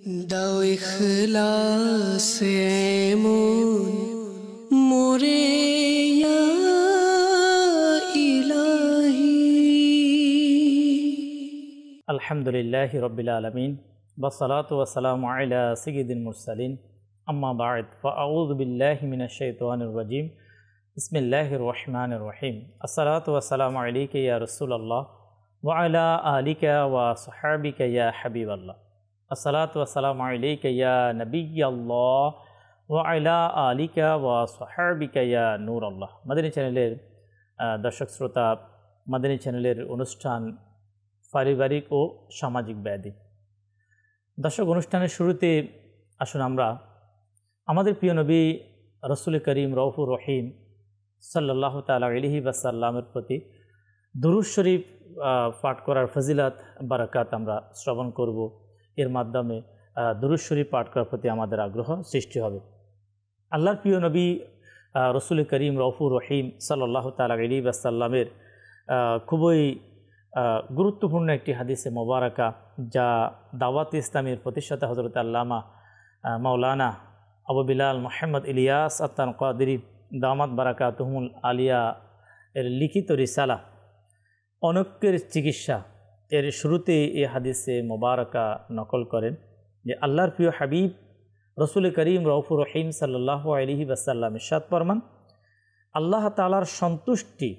দাও ইখলাসে এমন মোরে ইয়া ইলাহি। আলহামদুলিল্লাহি রাব্বিল আলামিন ওয়াসসালাতু ওয়াসসালামু আলা সাইয়্যিদিল মুরসালিন আম্মা বা'দ ফাআউযু বিল্লাহি মিনাশ শাইতানির রাজীম বিসমিল্লাহির রহমানির রহিম। আসসালাতু ওয়াসসালামু আলাইকা ইয়া রাসূলুল্লাহ ওয়া আলা আলিকা ওয়া সাহবিকা ইয়া হাবিবাল্লাহ। আসসালাতু ওয়াসসালামু আলাইকা ইয়া নবিয়াল্লাহ ওয়া আলা আলিকা ওয়া সাহবিকা ইয়া নূরাল্লাহ। মাদানী চ্যানেলের দর্শক শ্রোতা, মাদানী চ্যানেলের অনুষ্ঠান পারিবারিক ও সামাজিক ব্যাধি। দর্শক, অনুষ্ঠানের শুরুতে আসুন আমরা আমাদের প্রিয় নবী রসুল করিম রউফুর রহিম সাল্লাল্লাহু তাআলা আলাইহি ওয়াসাল্লামের প্রতি দুরূদ শরীফ পাঠ করার ফজিলত বারাকাত আমরা শ্রবণ করব। এর মাধ্যমে দুরূদ শরীফ পাঠ করার প্রতি আমাদের আগ্রহ সৃষ্টি হবে। আল্লাহর প্রিয় নবী রসুল করিম রউফুর রহিম সাল্লাল্লাহু তাআলা আলাইহি ওয়াসাল্লামের খুবই গুরুত্বপূর্ণ একটি হাদিসে মোবারকা, যা দাওয়াত ইসলামের প্রতিষ্ঠাতা হযরত আল্লামা মাওলানা আবু বিলাল মুহাম্মদ ইলিয়াস আত-তানকাদিরি দামাত বারাকাতুহুমুল আলিয়া এর লিখিত রিসালা অনৈক্যের চিকিৎসা এর শুরুতে এই হাদিসে মোবারকা নকল করেন যে আল্লাহর প্রিয় হাবিব রসুল করিম রউফুর রহিম সাল্লাল্লাহু আলাইহি ওয়াসাল্লাম ইরশাদ ফরমান, আল্লাহ তাআলার সন্তুষ্টি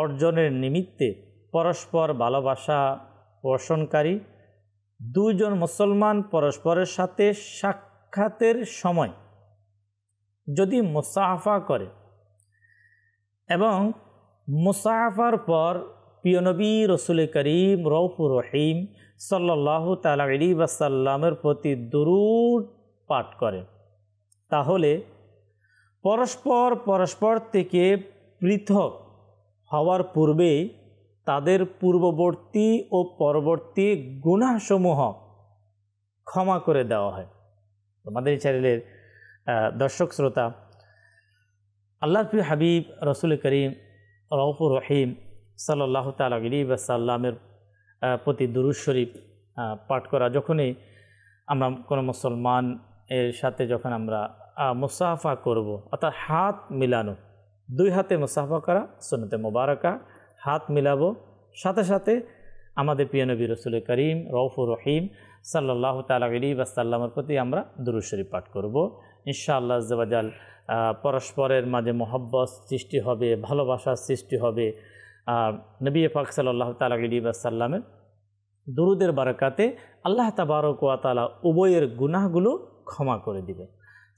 অর্জনের নিমিত্তে পরস্পর ভালোবাসা পোষণকারী দুইজন মুসলমান পরস্পরের সাথে সাক্ষাতের সময় যদি মুসাফা করে এবং মুসাফার পর প্রিয় নবী রসুল করিম রউফুর রহিম সাল্লাল্লাহু তাআলা আলাইহি ওয়াসাল্লামের প্রতি দুরূদ পাঠ করে, তাহলে পরস্পর থেকে পৃথক হওয়ার পূর্বে তাদের পূর্ববর্তী ও পরবর্তী গুনাহসমূহ ক্ষমা করে দেওয়া হয়। আমাদের চ্যানেলের দর্শক শ্রোতা, আল্লাহর প্রিয় হাবিব রসুল করিম রউফুর রহিম সাল্লাল্লাহু তাআলা আলাইহি ওয়াসাল্লামের প্রতি দুরূদ শরীফ পাঠ করা, যখনই আমরা কোনো মুসলমান এর সাথে যখন আমরা মুসাফা করব, অর্থাৎ হাত মিলানো, দুই হাতে মুসাফা করা সুন্নতে মোবারকা, হাত মিলাবো, সাথে সাথে আমাদের প্রিয় নবী রসুল করিম রউফুর রহিম সাল্লাল্লাহু তাআলা আলাইহি ওয়াসাল্লামের প্রতি আমরা দুরূদ শরীফ পাঠ করব। ইনশাআল্লাহ আজ্জা ওয়া জাল পরস্পরের মাঝে মহব্বত সৃষ্টি হবে, ভালোবাসার সৃষ্টি হবে। নবী পাক সাল্লাল্লাহু তাআলা আলাইহি ওয়াসাল্লামের দুরূদের বারাকাতে আল্লাহ তাবারক ওয়া তাআলা উভয়ের গুনাহগুলো ক্ষমা করে দিবে।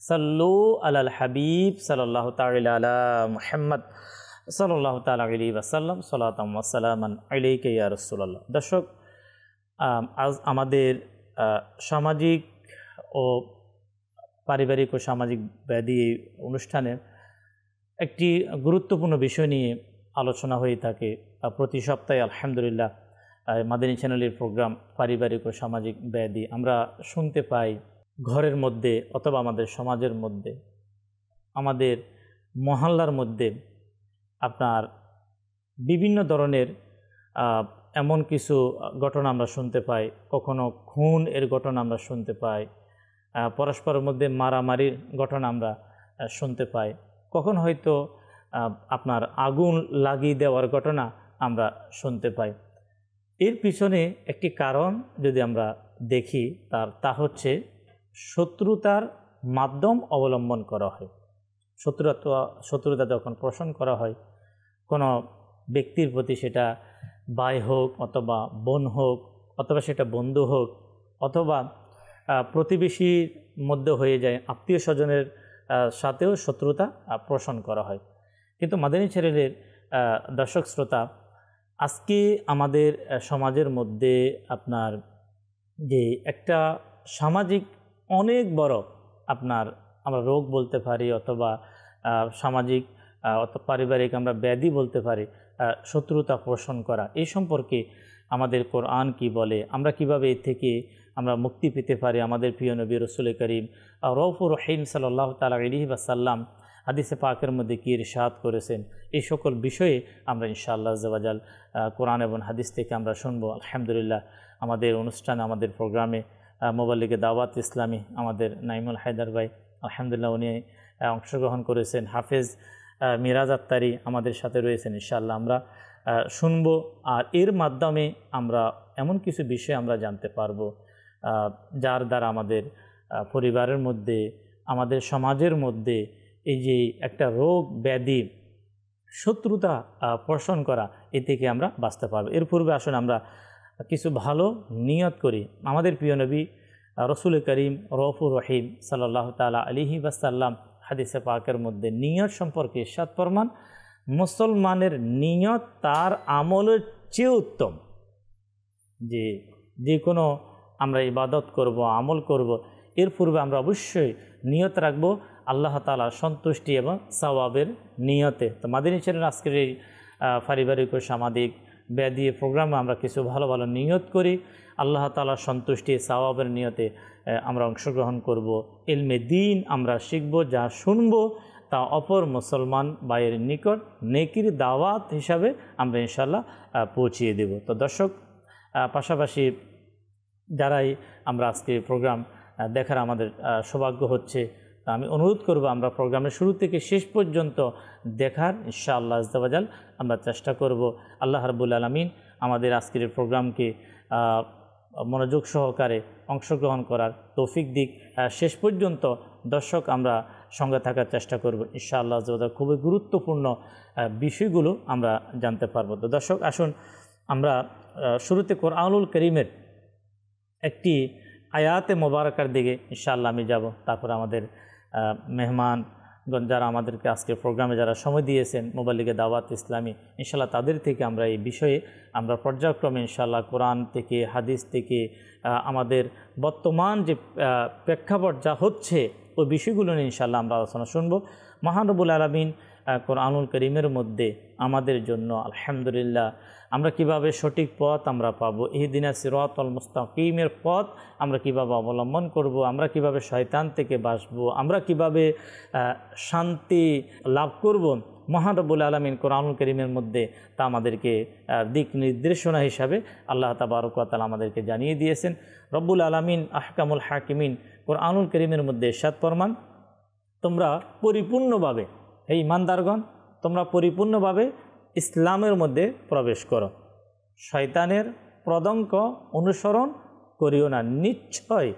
সাল্লু আলাল হাবিব সাল্লাল্লাহু তাআলা আলা মুহাম্মদ সাল্লাল্লাহু তাআলা আলাইহি ওয়াসাল্লাম সালাতাম ওয়া সালামান আলাইকা ইয়া রাসূলুল্লাহ। দর্শক, আজ আমাদের সামাজিক ও পারিবারিক ও সামাজিক ব্যাধি অনুষ্ঠানে একটি গুরুত্বপূর্ণ বিষয় নিয়ে আলোচনা হয়ে থাকে প্রতি সপ্তাহে। আলহামদুলিল্লাহ, মাদানী চ্যানেলের প্রোগ্রাম পারিবারিক ও সামাজিক ব্যাধি আমরা শুনতে পাই ঘরের মধ্যে অথবা আমাদের সমাজের মধ্যে, আমাদের মহল্লার মধ্যে আপনার বিভিন্ন ধরনের এমন কিছু ঘটনা আমরা শুনতে পাই। কখনো খুন এর ঘটনা আমরা শুনতে পাই, পরস্পরের মধ্যে মারামারির ঘটনা আমরা শুনতে পাই, কখন হয়তো আপনার আগুন লাগিয়ে দেওয়ার ঘটনা আমরা শুনতে পাই। এর পিছনে একটি কারণ যদি আমরা দেখি, তা হচ্ছে শত্রুতার মাধ্যম অবলম্বন করা হয়। শত্রুতা যখন পোষণ করা হয় কোনো ব্যক্তির প্রতি, সেটা ভাই হোক অথবা বোন হোক অথবা সেটা বন্ধু হোক অথবা প্রতিবেশীর মধ্যে হয়ে যায়, আত্মীয় স্বজনের সাথেও শত্রুতা পোষণ করা হয়। কিন্তু মাদানী চ্যানেলের দর্শক শ্রোতা, আজকে আমাদের সমাজের মধ্যে আপনার যে একটা সামাজিক অনেক বড় আপনার আমরা রোগ বলতে পারি অথবা সামাজিক অথবা পারিবারিক আমরা ব্যাধি বলতে পারি, শত্রুতা পোষণ করা, এই সম্পর্কে আমাদের কোরআন কি বলে, আমরা কিভাবে এর থেকে আমরা মুক্তি পেতে পারি। আমাদের প্রিয় নবী রসুল করিম রউফুর রহিম সাল্লাল্লাহু তাআলা আলাইহি ওয়াসাল্লাম হাদিসে পাকের মধ্যে কি ইরশাদ করেছেন, এই সকল বিষয়ে আমরা ইনশাআল্লাহ আজ্জা ওয়া জাল কোরআন এবং হাদিস থেকে আমরা শুনবো। আলহামদুলিল্লাহ, আমাদের অনুষ্ঠানে আমাদের প্রোগ্রামে মোবাল্লিগে দাওয়াত ইসলামী আমাদের নাইমুল হায়দার ভাই, আলহামদুলিল্লাহ উনি অংশগ্রহণ করেছেন। হাফেজ মিরাজ আত্তারি আমাদের সাথে রয়েছেন। ইনশাআল্লাহ আমরা শুনব, আর এর মাধ্যমে আমরা এমন কিছু বিষয় আমরা জানতে পারবো যার দ্বারা আমাদের পরিবারের মধ্যে, আমাদের সমাজের মধ্যে এই যে একটা রোগ ব্যাধি, শত্রুতা পোষণ করা, এ থেকে আমরা বাঁচতে পারবো। এর পূর্বে আসুন আমরা কিছু ভালো নিয়ত করি। আমাদের প্রিয় নবী রসুল করিম রউফুর রহিম সাল্লাল্লাহু তাআলা আলাইহি ওয়াসাল্লাম হাদিসে পাকের মধ্যে নিয়ত সম্পর্কে ইরশাদ ফরমান, মুসলমানের নিয়ত তার আমলের চেয়ে উত্তম। যে কোনো আমরা ইবাদত করব, আমল করব, এর পূর্বে আমরা অবশ্যই নিয়ত রাখব আল্লাহ তাআলার সন্তুষ্টি এবং সওয়াবের নিয়তে। তো মাদিনী চ্যানেল আজকের এই পারিবারিক ও সামাজিক ব্যাধি প্রোগ্রামে আমরা কিছু ভালো ভালো নিয়ত করি, আল্লাহ তাআলার সন্তুষ্টি সওয়াবের নিয়তে আমরা অংশগ্রহণ করব। ইলমে দ্বীন আমরা শিখব, যা শুনব তা অপর মুসলমান ভাইয়ের নিকট নেকির দাওয়াত হিসাবে আমরা ইনশাআল্লাহ পৌঁছিয়ে দেব। তো দর্শক, পাশাপাশি যারাই আমরা আজকে প্রোগ্রাম দেখার আমাদের সৌভাগ্য হচ্ছে, তা আমি অনুরোধ করব আমরা প্রোগ্রামের শুরু থেকে শেষ পর্যন্ত দেখার ইনশাআল্লাহ আযযাওয়াজাল আমরা চেষ্টা করব। আল্লাহ রাব্বুল আলামিন আমাদের আজকের প্রোগ্রামকে মনোযোগ সহকারে অংশগ্রহণ করার তৌফিক দিক। শেষ পর্যন্ত দর্শক আমরা সঙ্গে থাকার চেষ্টা করব ইনশাআল্লাহ আযযাওয়াজাল। খুবই গুরুত্বপূর্ণ বিষয়গুলো আমরা জানতে পারব। তো দর্শক আসুন আমরা শুরুতে কোরআনুল কারীমের একটি আয়াতে মোবারকার দিকে ইনশাআল্লাহ আমি যাব। তারপর আমাদের মেহমানগণ যারা আমাদেরকে আজকে প্রোগ্রামে যারা সময় দিয়েছেন, মোবাল্লিগে দাওয়াত ইসলামী, ইনশাআল্লাহ তাদের থেকে আমরা এই বিষয়ে আমরা পর্যায়ক্রমে ইনশাআল্লাহ কোরআন থেকে, হাদিস থেকে, আমাদের বর্তমান যে প্রেক্ষাপট যা হচ্ছে ওই বিষয়গুলো নিয়ে ইনশাআল্লাহ আমরা আলোচনা শুনব। মহান রব্বুল আলামিন কোরআনুল কারীমের মধ্যে আমাদের জন্য আলহামদুলিল্লাহ আমরা কিভাবে সঠিক পথ আমরা পাবো, ইহদিনা সিরাতাল মুস্তাকিমের পথ আমরা কিভাবে অবলম্বন করব, আমরা কিভাবে শয়তান থেকে বাঁচবো, আমরা কিভাবে শান্তি লাভ করব, মহান রব্বুল আলামিন কোরআনুল কারীমের মধ্যে তা আমাদেরকে দিক নির্দেশনা হিসাবে আল্লাহ তাবারক ওয়া তাআলা আমাদেরকে জানিয়ে দিয়েছেন। রব্বুল আলামিন আহকামুল হাকিমিন কোরআনুল কারীমের মধ্যে ইরশাদ ফরমান, তোমরা পরিপূর্ণভাবে, হে ঈমানদারগণ, তোমরা পরিপূর্ণভাবে ইসলামের মধ্যে প্রবেশ করো, শয়তানের পদঙ্ক অনুসরণ করিও না, নিশ্চয়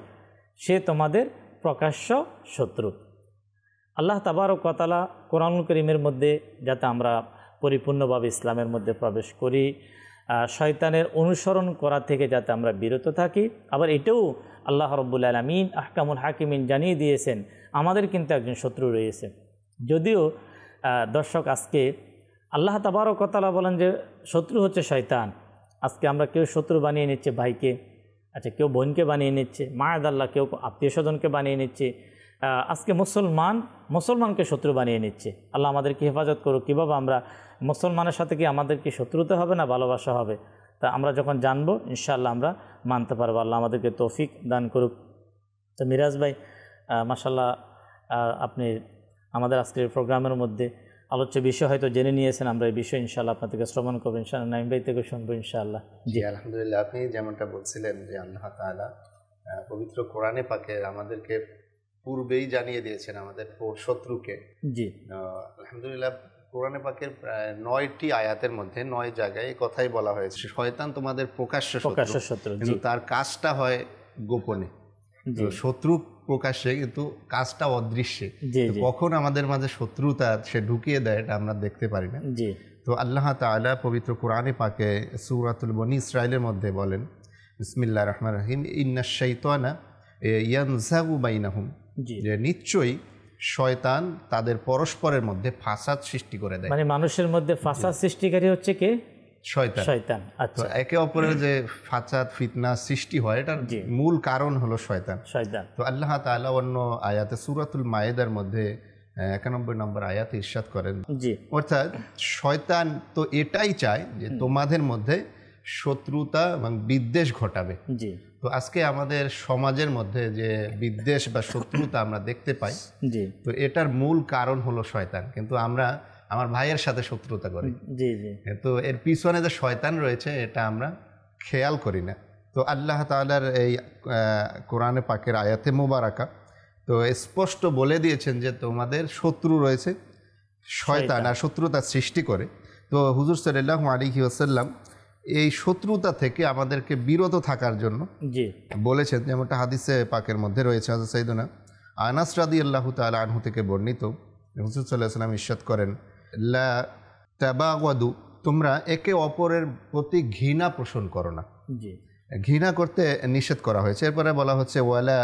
সে তোমাদের প্রকাশ্য শত্রু। আল্লাহ তাবারক ওয়া তাআলা কোরআনুল কারীমের মধ্যে যাতে আমরা পরিপূর্ণভাবে ইসলামের মধ্যে প্রবেশ করি, শয়তানের অনুসরণ করা থেকে যাতে আমরা বিরত থাকি। আবার এটাও আল্লাহ রাব্বুল আলামিন আহকামুল হাকিমিন জানিয়ে দিয়েছেন আমাদের কিন্তু একজন শত্রু রয়েছে। যদিও দর্শক আজকে আল্লাহ তাবারক ওয়া তাআলা বলেন যে শত্রু হচ্ছে শয়তান। আজকে আমরা কেউ শত্রু বানিয়ে নিচ্ছে ভাইকে, আচ্ছা কেউ বোনকে বানিয়ে নিচ্ছে, মায়াদাল্লাহ কেউ আত্মীয় স্বজনকে বানিয়ে নিচ্ছে, আজকে মুসলমানকে শত্রু বানিয়ে নিচ্ছে। আল্লাহ আমাদেরকে হেফাজত করুক। কীভাবে আমরা মুসলমানের সাথে কি আমাদের কি শত্রুতা হবে না ভালোবাসা হবে, তা আমরা যখন জানবো ইনশাআল্লাহ আমরা মানতে পারবো। আল্লাহ আমাদেরকে তৌফিক দান করুক। তো মিরাজ ভাই, মাশাআল্লাহ আপনি আমাদের আজকের প্রোগ্রামের মধ্যে আলোচ্য বিষয় হয়তো জেনে নিয়েছেন, আমরা এই বিষয় ইনশাআল্লাহ আপনার থেকে শ্রবণ করবো, ইনশাআল্লাহ নাইম ভাই থেকে শুনবো ইনশাআল্লাহ। জি আলহামদুলিল্লাহ, আপনি যেমনটা বলছিলেন যে আল্লাহ তাআলা পবিত্র কোরআনে পাকে আমাদেরকে পূর্বেই জানিয়ে দিয়েছেন আমাদের শত্রুকে। জি আলহামদুলিল্লাহ, কোরআনে পাকের প্রায় 9টি আয়াতের মধ্যে 9 জায়গায় এই কথাই বলা হয়েছে, শয়তান তোমাদের প্রকাশ্য শত্রু, কিন্তু তার কাজটা হয় গোপনে। শত্রু প্রকাশ্যে, কিন্তু কাজটা অদৃশ্যে। কখন আমাদের মাঝে শত্রুতা সে ঢুকিয়ে দেয় এটা আমরা দেখতে পারি না। তো আল্লাহ তাআলা পবিত্র কোরআনে পাকে সূরাতুল বনী ইসরাঈলের মধ্যে বলেন, বিসমিল্লাহির রহমানির রহিম, ইন্নাশ শাইতানা ইয়ানজাগু বাইনাহুম, যে নিশ্চয়ই শয়তান তাদের পরস্পরের মধ্যে ফাসাদ সৃষ্টি করে দেয়। মানে মানুষের মধ্যে ফাসাদ সৃষ্টিকারী হচ্ছে কে? শয়তান। আচ্ছা, একে অপরের যে ফাসাদ ফিতনা সৃষ্টি হয় এটার মূল কারণ হলো শয়তান। তো আল্লাহ তাআলা অন্য আয়াতে সূরাতুল মায়েদার মধ্যে 91 নম্বর আয়াতে ইরশাদ করেন, অর্থাৎ শয়তান তো এটাই চায় যে তোমাদের মধ্যে শত্রুতা এবং বিদ্বেষ ঘটাবে। তো আজকে আমাদের সমাজের মধ্যে যে বিদ্বেষ বা শত্রুতা আমরা দেখতে পাই, তো এটার মূল কারণ হলো শয়তান। কিন্তু আমরা আমার ভাইয়ের সাথে শত্রুতা করি, তো এর পিছনে যে শয়তান রয়েছে এটা আমরা খেয়াল করি না। তো আল্লাহ তাআলার এই কোরআনে পাকের আয়াতে মুবারাকা তো স্পষ্ট বলে দিয়েছেন যে তোমাদের শত্রু রয়েছে শয়তান, আর শত্রুতা সৃষ্টি করে। তো হুজুর সাল্লাল্লাহু আলাইহি ওয়াসাল্লাম এই শত্রুতা থেকে আমাদেরকে বিরত থাকার জন্য বলেছেন, যেমনটা হাদিসে পাকের মধ্যে রয়েছে। হযরত সাইয়েদুনা আনাস রাদিয়াল্লাহু তাআলা আনহু থেকে বর্ণিত, হুজুর সাল্লাল্লাহু আলাইহি ওয়াসাল্লাম ইরশাদ করেন, লা তাবাগাদু, তোমরা একে অপরের প্রতি ঘৃণা পোষণ করো না। ঘৃণা করতে নিষেধ করা হয়েছে। এরপরে বলা হচ্ছে ওয়ালা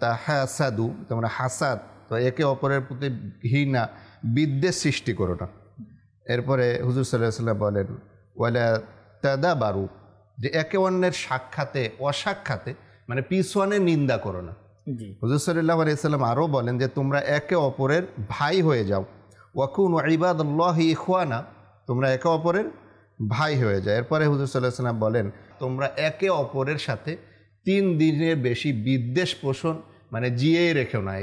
তাহাসাদু, তোমরা হাসাদ, তো একে অপরের প্রতি ঘৃণা বিদ্বেষ সৃষ্টি করো না। এরপরে হুজুর সাল্লাল্লাহু আলাইহি ওয়াসাল্লাম বলেন ওয়ালা তাদাবারু, যে একে অন্যের সাক্ষাতে অসাক্ষাতে মানে পিছনে নিন্দা করো না। হুজুর সাল্লাল্লাহু আলাইহি ওয়াসাল্লাম আরও বলেন যে তোমরা একে অপরের ভাই হয়ে যাও। ওয়াকুনু ইবাদাল্লাহি ইখওয়ানা, তোমরা একে অপরের ভাই হয়ে যায়। এরপরে হুজুর সাল্লাল্লাহু আলাইহি ওয়াসাল্লাম বলেন তোমরা একে অপরের সাথে 3 দিনের বেশি বিদ্বেষ পোষণ মানে জিয়েই রেখো না,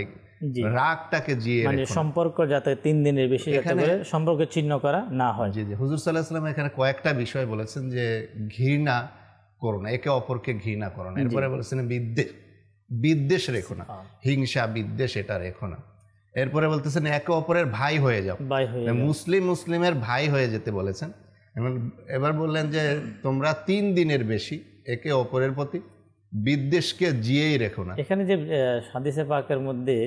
রাগটাকে জিয়ে মানে সম্পর্ক যাতে 3 দিনের বেশি যাতে করে সম্পর্ক ছিন্ন করা না হয়। জি জি, হুজুর সাল্লাল্লাহু আলাইহি ওয়াসাল্লাম এখানে কয়েকটা বিষয় বলেছেন যে ঘৃণা করো না, একে অপরকে ঘৃণা করো না। এরপরে বলেছেন বিদ্বেষ রেখো না, হিংসা বিদ্বেষ এটা রেখো না। এরপরে বলতেছেন একে অপরের ভাই হয়ে যাও, মুসলিমের ভাই হয়ে যেতে বলেছেন। এবার বললেন যে তোমরা 3 দিনের বেশি একে অপরের প্রতি বিদ্বেষকে জিয়েই রেখো না। এখানে যে হাদিসে পাকের মধ্যে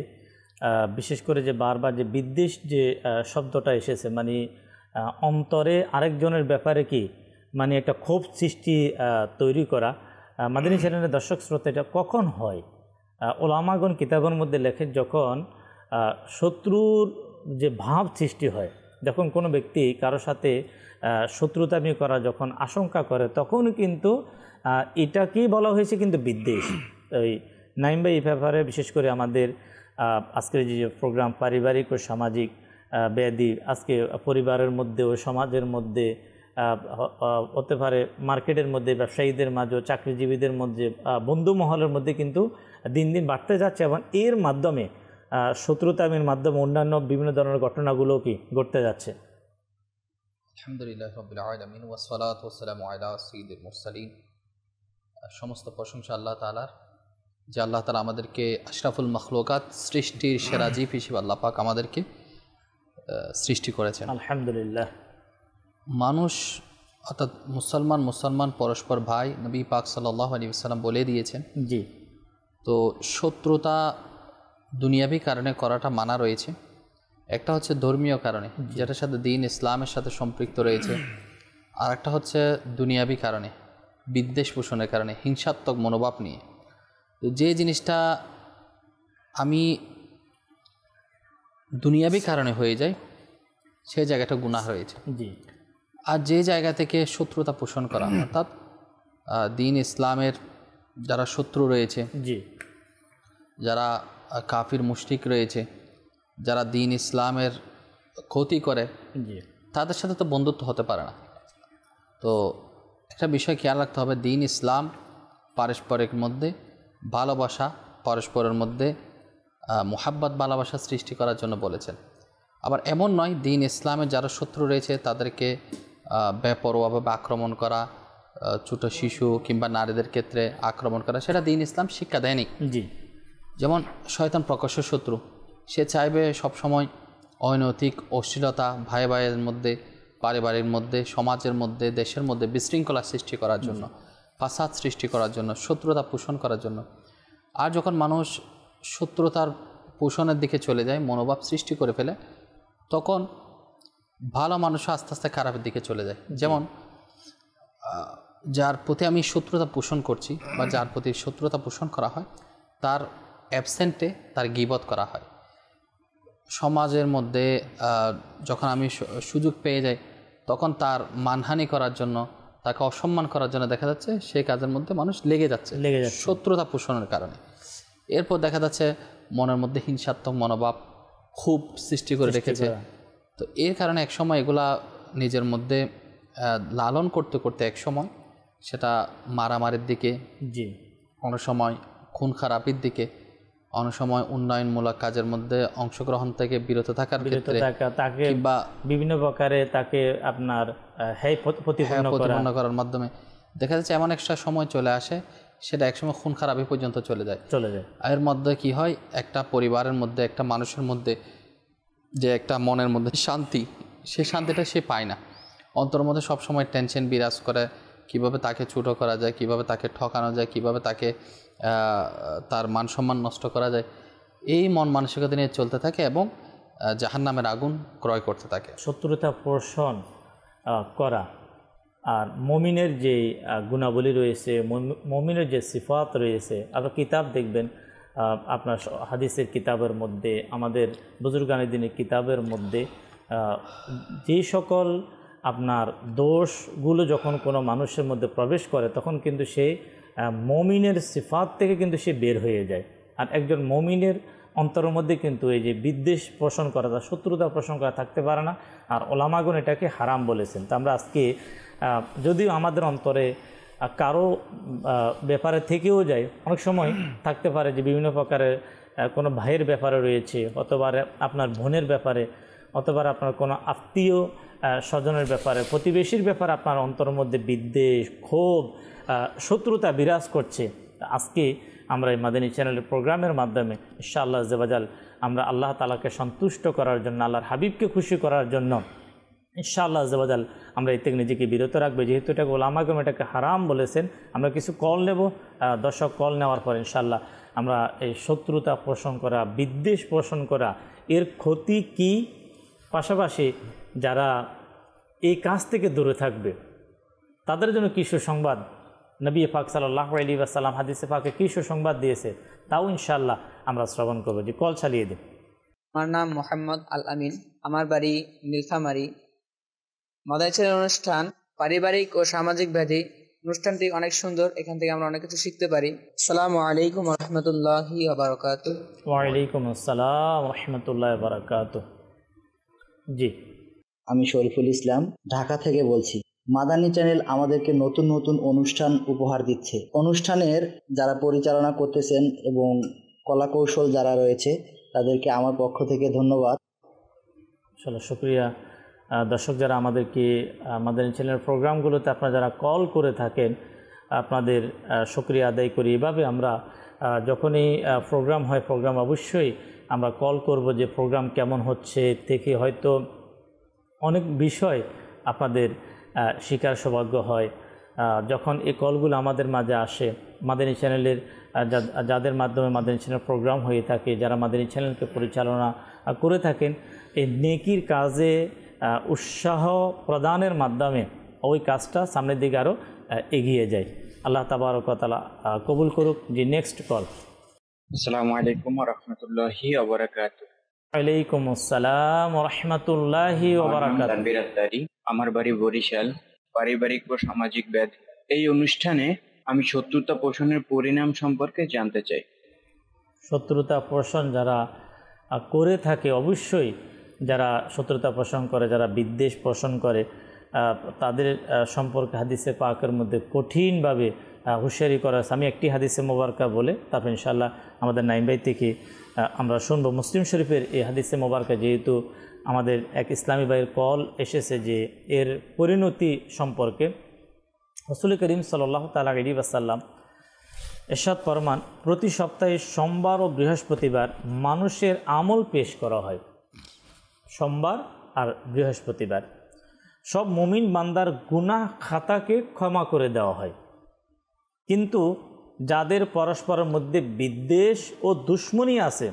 বিশেষ করে যে বারবার যে বিদ্বেষ যে শব্দটা এসেছে, মানে অন্তরে আরেকজনের ব্যাপারে কি মানে একটা ক্ষোভ সৃষ্টি তৈরি করা, মাদানী চ্যানেলের দর্শক শ্রোতা এটা কখন হয়? ওলামাগণ কিতাবের মধ্যে লেখেন যখন শত্রুর যে ভাব সৃষ্টি হয়, যখন কোনো ব্যক্তি কারোর সাথে শত্রুতামি করা যখন আশঙ্কা করে, তখন কিন্তু এটাকেই বলা হয়েছে কিন্তু বিদ্বেষ। ওই নাইম ভাই এই ব্যাপারে বিশেষ করে আমাদের আজকের যে প্রোগ্রাম পারিবারিক ও সামাজিক ব্যাধি, আজকে পরিবারের মধ্যে ও সমাজের মধ্যে হতে পারে, মার্কেটের মধ্যে, ব্যবসায়ীদের মাঝে, চাকরিজীবীদের মধ্যে, বন্ধু মহলের মধ্যে কিন্তু দিন দিন বাড়তে যাচ্ছে এবং এর মাধ্যমে শত্রুতামির মাধ্যমে অন্যান্য বিভিন্ন ধরনের ঘটনাগুলো কি ঘটতে যাচ্ছে। আলহামদুলিল্লাহ রাব্বিল আলামিন ওয়া সলাতু ওয়া সালামু আলা সাইয়্যিদিল মুরসালিন। সমস্ত প্রশংসা আল্লাহ তাআলার, যে আল্লাহ তাআলা আমাদেরকে আশরাফুল মাখলুকাত, সৃষ্টির সেরা জীব হিসেবে আল্লাহ পাক আমাদেরকে সৃষ্টি করেছেন। আলহামদুলিল্লাহ। মানুষ অর্থাৎ মুসলমান পরস্পর ভাই, নবী পাক সাল্লাল্লাহু আলাইহি ওয়াসাল্লাম বলে দিয়েছেন। জি। তো শত্রুতা দুনিয়াবী কারণে করাটা মানা রয়েছে। একটা হচ্ছে ধর্মীয় কারণে, যেটার সাথে দ্বীন ইসলামের সাথে সম্পৃক্ত রয়েছে। আর একটা হচ্ছে দুনিয়াবী কারণে, বিদ্বেষ পোষণের কারণে, হিংসাত্মক মনোভাব নিয়ে। তো যে জিনিসটা আমি দুনিয়াবী কারণে হয়ে যায়, সেই জায়গাটা গুনাহ রয়েছে। জি। আর যে জায়গা থেকে শত্রুতা পোষণ করা, অর্থাৎ দ্বীন ইসলামের যারা শত্রু রয়েছে, জি, যারা কাফির মুশরিক রয়েছে, যারা দ্বীন ইসলামের ক্ষতি করে, জি, তাদের সাথে তো বন্ধুত্ব হতে পারে না। তো একটা বিষয় খেয়াল রাখতে হবে, দ্বীন ইসলাম পারস্পরিক মধ্যে ভালোবাসা, পরস্পরের মধ্যে মুহাব্বত ভালোবাসা সৃষ্টি করার জন্য বলেছেন। আবার এমন নয় দ্বীন ইসলামের যারা শত্রু রয়েছে তাদেরকে বেপরোয়াভাবে আক্রমণ করা, ছোট শিশু কিংবা নারীদের ক্ষেত্রে আক্রমণ করা, সেটা দ্বীন ইসলাম শিক্ষা দেয়নি। জি। যেমন শয়তান প্রকাশ্য শত্রু, সে চাইবে সবসময় অনৈতিক অশ্লীলতা ভাই ভাইয়ের মধ্যে, পারিবারিক মধ্যে, সমাজের মধ্যে, দেশের মধ্যে বিশৃঙ্খলা সৃষ্টি করার জন্য, ফাসাদ সৃষ্টি করার জন্য, শত্রুতা পোষণ করার জন্য। আর যখন মানুষ শত্রুতার পোষণের দিকে চলে যায়, মনোভাব সৃষ্টি করে ফেলে, তখন ভালো মানুষ আস্তে আস্তে খারাপের দিকে চলে যায়। যেমন যার প্রতি আমি শত্রুতা পোষণ করছি বা যার প্রতি শত্রুতা পোষণ করা হয়, তার অ্যাবসেন্টে তার গীবত করা হয়। সমাজের মধ্যে যখন আমি সুযোগ পেয়ে যাই, তখন তার মানহানি করার জন্য, তাকে অসম্মান করার জন্য দেখা যাচ্ছে সেই কাজের মধ্যে মানুষ লেগে যাচ্ছে শত্রুতা পোষণের কারণে। এরপর দেখা যাচ্ছে মনের মধ্যে হিংসাত্মক মনোভাব খুব সৃষ্টি করে রেখেছে। তো এর কারণে একসময় এগুলা নিজের মধ্যে লালন করতে করতে একসময় সেটা মারামারির দিকে, জি, কোনো সময় খুন খারাপির দিকে, অনেক সময় উন্নয়নমূলক কাজের মধ্যে অংশগ্রহণ থেকে বিরত থাকার ক্ষেত্রে, তাকে বিভিন্ন প্রকারে তাকে আপনার প্রতিপন্ন করার মাধ্যমে দেখা যাচ্ছে এমন একটা সময় চলে আসে সেটা একসময় খুন খারাপি পর্যন্ত চলে যায়। এর মধ্যে কি হয়, একটা পরিবারের মধ্যে, একটা মানুষের মধ্যে যে একটা মনের মধ্যে শান্তি, সেই শান্তিটা সে পায় না। অন্তরের মধ্যে সবসময় টেনশন বিরাজ করে, কিভাবে তাকে ছোটো করা যায়, কিভাবে তাকে ঠকানো যায়, কিভাবে তাকে তার মান সম্মান নষ্ট করা যায়, এই মন মানসিকতা নিয়ে চলতে থাকে এবং জাহান্নামের আগুন ক্রয় করতে থাকে। শত্রুতা পোষণ করা আর মুমিনের যে গুণাবলী রয়েছে, মুমিনের যে সিফাত রয়েছে, আপনার কিতাব দেখবেন, আপনার হাদিসের কিতাবের মধ্যে, আমাদের বুজুর্গানের দিনের কিতাবের মধ্যে যে সকল আপনার দোষগুলো যখন কোনো মানুষের মধ্যে প্রবেশ করে তখন কিন্তু সে মুমিনের সিফাত থেকে কিন্তু সে বের হয়ে যায়। আর একজন মুমিনের অন্তরের মধ্যে কিন্তু এই যে বিদ্বেষ পোষণ করা, তার শত্রুতা পোষণ করা থাকতে পারে না। আর ওলামাগণ এটাকে হারাম বলেছেন। তো আমরা আজকে যদিও আমাদের অন্তরে কারো ব্যাপারে থেকেও যায়, অনেক সময় থাকতে পারে যে বিভিন্ন প্রকারের কোনো ভাইয়ের ব্যাপারে রয়েছে, অথবা আপনার বোনের ব্যাপারে, অথবা আপনার কোনো আত্মীয় স্বজনের ব্যাপারে, প্রতিবেশীর ব্যাপারে আপনার অন্তরের মধ্যে বিদ্বেষ, ক্ষোভ, শত্রুতা বিরাজ করছে। আজকে আমরা এই মাদানী চ্যানেলের প্রোগ্রামের মাধ্যমে ইনশাআল্লাহ আজ্জাওয়াজাল আমরা আল্লাহ তাআলাকে সন্তুষ্ট করার জন্য, আল্লাহর হাবিবকে খুশি করার জন্য ইনশাআল্লাহ আজ্জাওয়াজাল আমরা এর থেকে নিজেকে বিরত রাখবো। যেহেতু এটাকে ওলামাগণ এটাকে হারাম বলেছেন, আমরা কিছু কল নেব, দর্শক কল নেওয়ার পর ইনশাআল্লাহ আমরা এই শত্রুতা পোষণ করা, বিদ্বেষ পোষণ করা এর ক্ষতি কি, পাশাপাশি যারা এই কাজ থেকে দূরে থাকবে তাদের জন্য কী সুসংবাদ নবী পাক সাল্লাল্লাহু আলাইহি ওয়াসাল্লাম হাদিসে পাকে কী সুসংবাদ দিয়েছে, তাও ইনশাআল্লাহ আমরা শ্রবণ করবো। যে কল চালিয়ে দিন। আমার নাম মোহাম্মদ আল আমিন, আমার বাড়ি নীলফামারী। মাদানী চ্যানেল অনুষ্ঠান পারিবারিক ও সামাজিক ব্যাধি, অনুষ্ঠানটি অনেক সুন্দর, এখান থেকে আমরা অনেক কিছু শিখতে পারি। আসসালামু আলাইকুম ওয়া রাহমাতুল্লাহি ওয়া বারাকাতুহু। ওয়া আলাইকুম আসসালাম ওয়া রাহমাতুল্লাহি ওয়া বারাকাতুহু। জি, আমি শরীফুল ইসলাম ঢাকা থেকে বলছি। মাদানী চ্যানেল আমাদেরকে নতুন নতুন অনুষ্ঠান উপহার দিচ্ছে। অনুষ্ঠানের যারা পরিচালনা করতেছেন এবং কলাকৌশল যারা রয়েছে তাদেরকে আমার পক্ষ থেকে ধন্যবাদ। চলো, শুকরিয়া। দর্শক যারা আমাদেরকে মাদানী চ্যানেলের প্রোগ্রামগুলোতে আপনারা যারা কল করে থাকেন, আপনাদের শুকরিয়া আদায় করি। এভাবে আমরা যখনই প্রোগ্রাম হয়, প্রোগ্রাম অবশ্যই আমরা কল করব যে প্রোগ্রাম কেমন হচ্ছে, থেকে হয়তো অনেক বিষয় আপনাদের শিকার সৌভাগ্য হয়। যখন এই কলগুলো আমাদের মাঝে আসে, মাদানী চ্যানেলের যাদের মাধ্যমে মাদানী চ্যানেল প্রোগ্রাম হয়ে থাকে, যারা মাদানী চ্যানেলকে পরিচালনা করে থাকেন, এই নেকির কাজে উৎসাহ প্রদানের মাধ্যমে ওই কাজটা সামনের দিকে আরও এগিয়ে যায়। আল্লাহ তাবারক ওয়া তাআলা কবুল করুক। যে নেক্সট কল। আসসালামু আলাইকুম ওয়া রাহমাতুল্লাহি ওয়া বারাকাতুহু। ওয়ালাইকুম আসসালাম ওয়া রাহমাতুল্লাহি ওয়া বারাকাতুহু। আমার বাড়ি বরিশাল। পারিবারিক ও সামাজিক ব্যাধি, এই অনুষ্ঠানে আমি শত্রুতা পোষণের পরিণাম সম্পর্কে জানতে চাই। শত্রুতা পোষণ যারা করে থাকে, অবশ্যই যারা শত্রুতা পোষণ করে, যারা বিদ্বেষ পোষণ করে, তাদের সম্পর্কে হাদিসে পাকের মধ্যে কঠিনভাবে হুঁশিয়ারি করা আছে। আমি একটি হাদিসে মোবারকা বলে তারপর ইনশাআল্লাহ আমাদের নাইম ভাই থেকে আমরা শুনবো। মুসলিম শরীফের এই হাদিসে মোবারকা, যেহেতু আমাদের এক ইসলামী ভাইয়ের কল এসেছে যে এর পরিণতি সম্পর্কে, রাসূল করিম সাল্লাল্লাহু তাআলা আলাইহি ওয়াসাল্লাম ইরশাদ ফরমান, প্রতি সপ্তাহে সোমবার ও বৃহস্পতিবার মানুষের আমল পেশ করা হয়। সোমবার আর বৃহস্পতিবার সব মুমিন বান্দার গুনাহ খাতাকে ক্ষমা করে দেওয়া হয়, কিন্তু যাদের পরস্পরের মধ্যে বিদ্বেষ ও দুশমনী আছে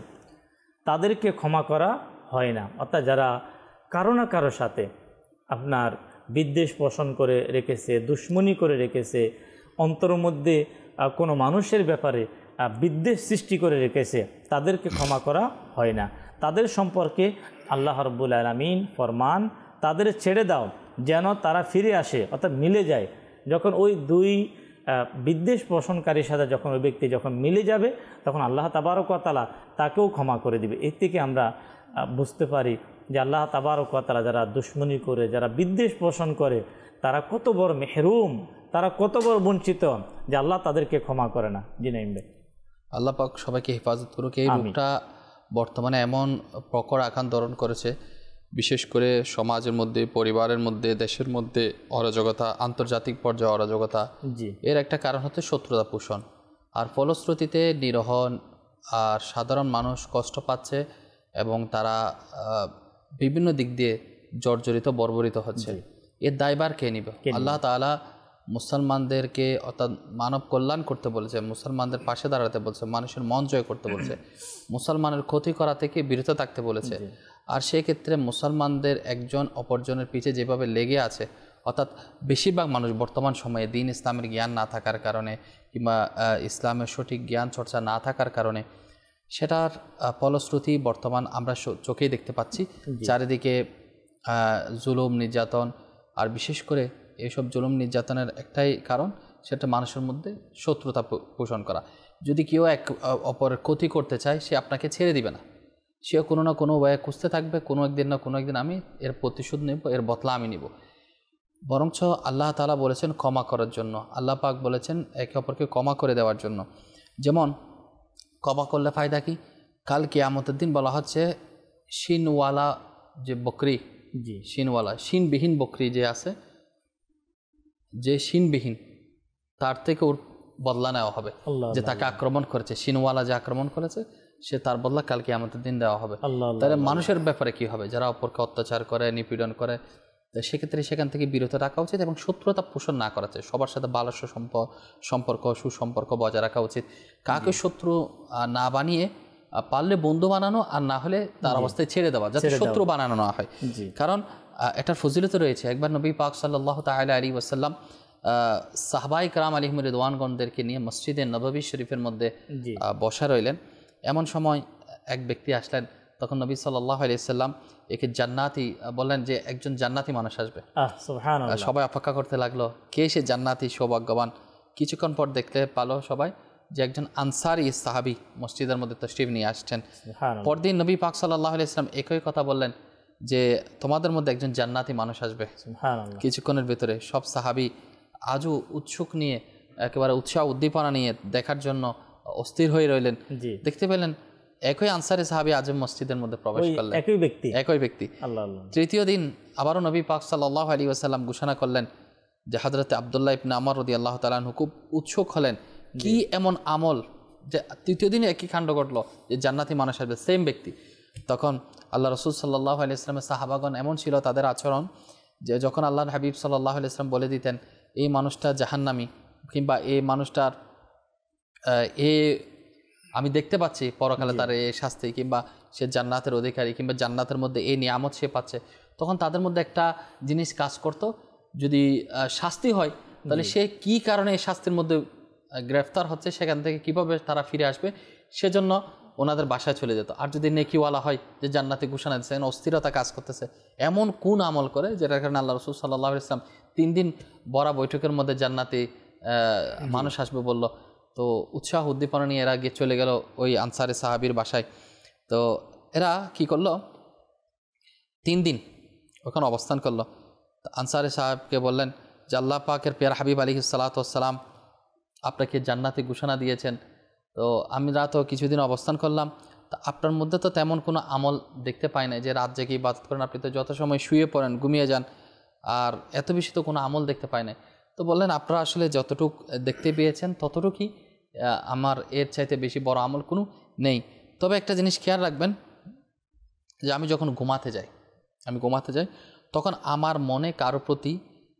তাদেরকে ক্ষমা করা হয় না। অর্থাৎ যারা কারো না কারোর সাথে আপনার বিদ্বেষ পোষণ করে রেখেছে, দুশমনী করে রেখেছে, অন্তরের মধ্যে কোনো মানুষের ব্যাপারে বিদ্বেষ সৃষ্টি করে রেখেছে, তাদেরকে ক্ষমা করা হয় না। তাদের সম্পর্কে আল্লাহ রাব্বুল আলামিন ফরমান, তাদের ছেড়ে দাও যেন তারা ফিরে আসে, অর্থাৎ মিলে যায়। যখন ওই দুই বিদ্বেষ পোষণকারীর সাথে যখন ওই ব্যক্তি যখন মিলে যাবে, তখন আল্লাহ তাবারক ওয়া তাআলা তাকেও ক্ষমা করে দিবে। এর থেকে আমরা বুঝতে পারি যে আল্লাহ তাবারক ওয়া তাআলা যারা দুশমনী করে, যারা বিদ্বেষ পোষণ করে, তারা কত বড় মেহরুম, তারা কত বড় বঞ্চিত যে আল্লাহ তাদেরকে ক্ষমা করে না। জি নাইম ভাই। আল্লাহ পাক সবাইকে হেফাজত করুক। এই রোগটা বর্তমানে এমন প্রখর আকার ধারণ করেছে, বিশেষ করে সমাজের মধ্যে, পরিবারের মধ্যে, দেশের মধ্যে অরাজকতা, আন্তর্জাতিক পর্যায়ে অরাজকতা, এর একটা কারণ হচ্ছে শত্রুতা পোষণ। আর ফলশ্রুতিতে নিরহ আর সাধারণ মানুষ কষ্ট পাচ্ছে এবং তারা বিভিন্ন দিক দিয়ে জর্জরিত, বর্বরিত হচ্ছে। এর দায়ভার কে নিবে? আল্লাহ তাআলা মুসলমানদেরকে অর্থাৎ মানব কল্যাণ করতে বলেছে, মুসলমানদের পাশে দাঁড়াতে বলছে, মানুষের মন জয় করতে বলছে, মুসলমানের ক্ষতি করা থেকে বিরত থাকতে বলেছে। আর সেক্ষেত্রে মুসলমানদের একজন অপরজনের পিছে যেভাবে লেগে আছে, অর্থাৎ বেশিরভাগ মানুষ বর্তমান সময়ে দ্বীন ইসলামের জ্ঞান না থাকার কারণে কিংবা ইসলামের সঠিক জ্ঞান চর্চা না থাকার কারণে সেটার ফলশ্রুতি বর্তমান আমরা চোখেই দেখতে পাচ্ছি। চারিদিকে জুলুম, নির্যাতন, আর বিশেষ করে এইসব জুলুম নির্যাতনের একটাই কারণ, সেটা মানুষের মধ্যে শত্রুতা পোষণ করা। যদি কেউ এক অপরের ক্ষতি করতে চায়, সে আপনাকে ছেড়ে দিবে না, সেও কোনো না কোনো ওয়ে খুঁজতে থাকবে, কোনো একদিন না কোনো একদিন আমি এর প্রতিশোধ নেব, এর বদলা আমি নিব। বরঞ্চ আল্লাহ তাআলা বলেছেন ক্ষমা করার জন্য, আল্লাহ পাক বলেছেন একে অপরকে ক্ষমা করে দেওয়ার জন্য। যেমন ক্ষমা করলে ফায়দা কি? কাল কিয়ামতের দিন বলা হচ্ছে শিনওয়ালা যে বকরি, শিনওয়ালা, শিনবিহীন বকরি যে আছে, যে শিনবিহীন, তার থেকে ওর বদলা নেওয়া হবে। যে তাকে আক্রমণ করেছে, শিনওয়ালা যে আক্রমণ করেছে, সে তার বদলা কাল কিয়ামতের দিন দেওয়া হবে। তাহলে মানুষের ব্যাপারে কি হবে? যারা অপরকে অত্যাচার করে, নিপীড়ন করে, সেক্ষেত্রে সেখান থেকে বিরত রাখা উচিত এবং শত্রুতা পোষণ না করা উচিত। সবার সাথে ভালো সম্পর্ক, সুসম্পর্ক বজায় রাখা উচিত। কাকে শত্রু না বানিয়ে পারলে বন্ধু বানানো, আর না হলে তার অবস্থায় ছেড়ে দেওয়া, যাতে শত্রু বানানো না হয়। কারণ এটার ফজিলত রয়েছে। একবার নবী পাক সাল্লাল্লাহু তাআলা আলাইহি ওয়াসাল্লাম সাহাবায়ে কেরাম আলাইহিম রিদওয়ানগণদেরকে নিয়ে মসজিদে নববী শরীফের মধ্যে বসা রইলেন। এমন সময় এক ব্যক্তি আসলেন, তখন নবী সাল্লাল্লাহু আলাইহি ওয়াসাল্লাম একে জান্নাতি বললেন যে একজন জান্নাতি মানুষ আসবে। সবাই অপেক্ষা করতে লাগলো, কে সে জান্নাতি সৌভাগ্যবান? কিছুক্ষণ পর দেখতে পালো সবাই যে একজন আনসারি সাহাবী মসজিদের মধ্যে তশরিফ নিয়ে আসছেন। পরদিন নবী পাক সাল্লাল্লাহু আলাইহি ওয়াসাল্লাম একই কথা বললেন যে তোমাদের মধ্যে একজন জান্নাতি মানুষ আসবে। কিছুক্ষণের ভিতরে সব সাহাবী আজও উৎসুক নিয়ে, একেবারে উৎসাহ উদ্দীপনা নিয়ে দেখার জন্য অস্থির হয়ে রইলেন। দেখতে পেলেন একই আনসারি সাহাবী আজ মসজিদের মধ্যে প্রবেশ করলেন, একই ব্যক্তি। তৃতীয় দিন আবারও নবী পাক সাল্লাল্লাহু আলাইহি ওয়াসাল্লাম ঘোষণা করলেন যে হযরত আব্দুল্লাহ ইবনে আমর রাদিয়াল্লাহু তাআলা আনহু খুব উৎসুক হলেন, কি এমন আমল যে তৃতীয় দিনে একই কাণ্ড ঘটলো যে জান্নাতি মানুষ আসবে, সেম ব্যক্তি। তখন আল্লাহ রাসূল সাল্লাল্লাহু আলাইহি ওয়াসাল্লামের সাহাবাগণ এমন ছিল তাদের আচরণ, যে যখন আল্লাহর হাবিব সাল্লাল্লাহু আলাইহি ওয়াসাল্লাম বলে দিতেন এই মানুষটা জাহান্নামী, কিংবা এই মানুষটার আমি দেখতে পাচ্ছি পরকালে তার এই শাস্তি, কিংবা সে জান্নাতের অধিকারী, কিংবা জান্নাতের মধ্যে এই নিয়ামত সে পাচ্ছে, তখন তাদের মধ্যে একটা জিনিস কাজ করতো, যদি শাস্তি হয় তাহলে সে কি কারণে এই শাস্তির মধ্যে গ্রেফতার হচ্ছে, সেখান থেকে কিভাবে তারা ফিরে আসবে, সেজন্য ওনাদের বাসায় চলে যেত। আর যদি নেকিওয়ালা হয়, যে জান্নাতি ঘোষণা দিচ্ছে, অস্থিরতা কাজ করতেছে, এমন কোন আমল করে যেটার কারণে আল্লাহ রাসূল সাল্লাল্লাহু আলাইহি ওয়াসাল্লাম 3 দিন বড়া বৈঠকের মধ্যে জান্নাতি মানুষ আসবে বলল। তো উৎসাহ উদ্দীপনা নিয়ে এরা গিয়ে চলে গেল ওই আনসারি সাহাবীর বাসায়। তো এরা কি করলো, 3 দিন ওখানে অবস্থান করলো। আনসারি সাহেবকে বললেন যে আল্লাহ পাকের পেয়ারা হাবিব আলাইহিস সালাতু ওয়াস সালাম আপনাকে জান্নাতি ঘোষণা দিয়েছেন, তো আমরা তো কিছুদিন অবস্থান করলাম, তা আপনার মধ্যে তো তেমন কোনো আমল দেখতে পাই না, যে রাত জেগে ইবাদত করেন, আপনি তো যত সময় শুয়ে পড়েন, ঘুমিয়ে যান, আর এত বেশি তো কোনো আমল দেখতে পাই না। তো বললেন আপনারা আসলে যতটুক দেখতে পেয়েছেন ততটুকুই, আমার এর চাইতে বেশি বড় আমল কোনো নেই। তবে একটা জিনিস খেয়াল রাখবেন, যে আমি যখন ঘুমাতে যাই তখন আমার মনে কারো প্রতি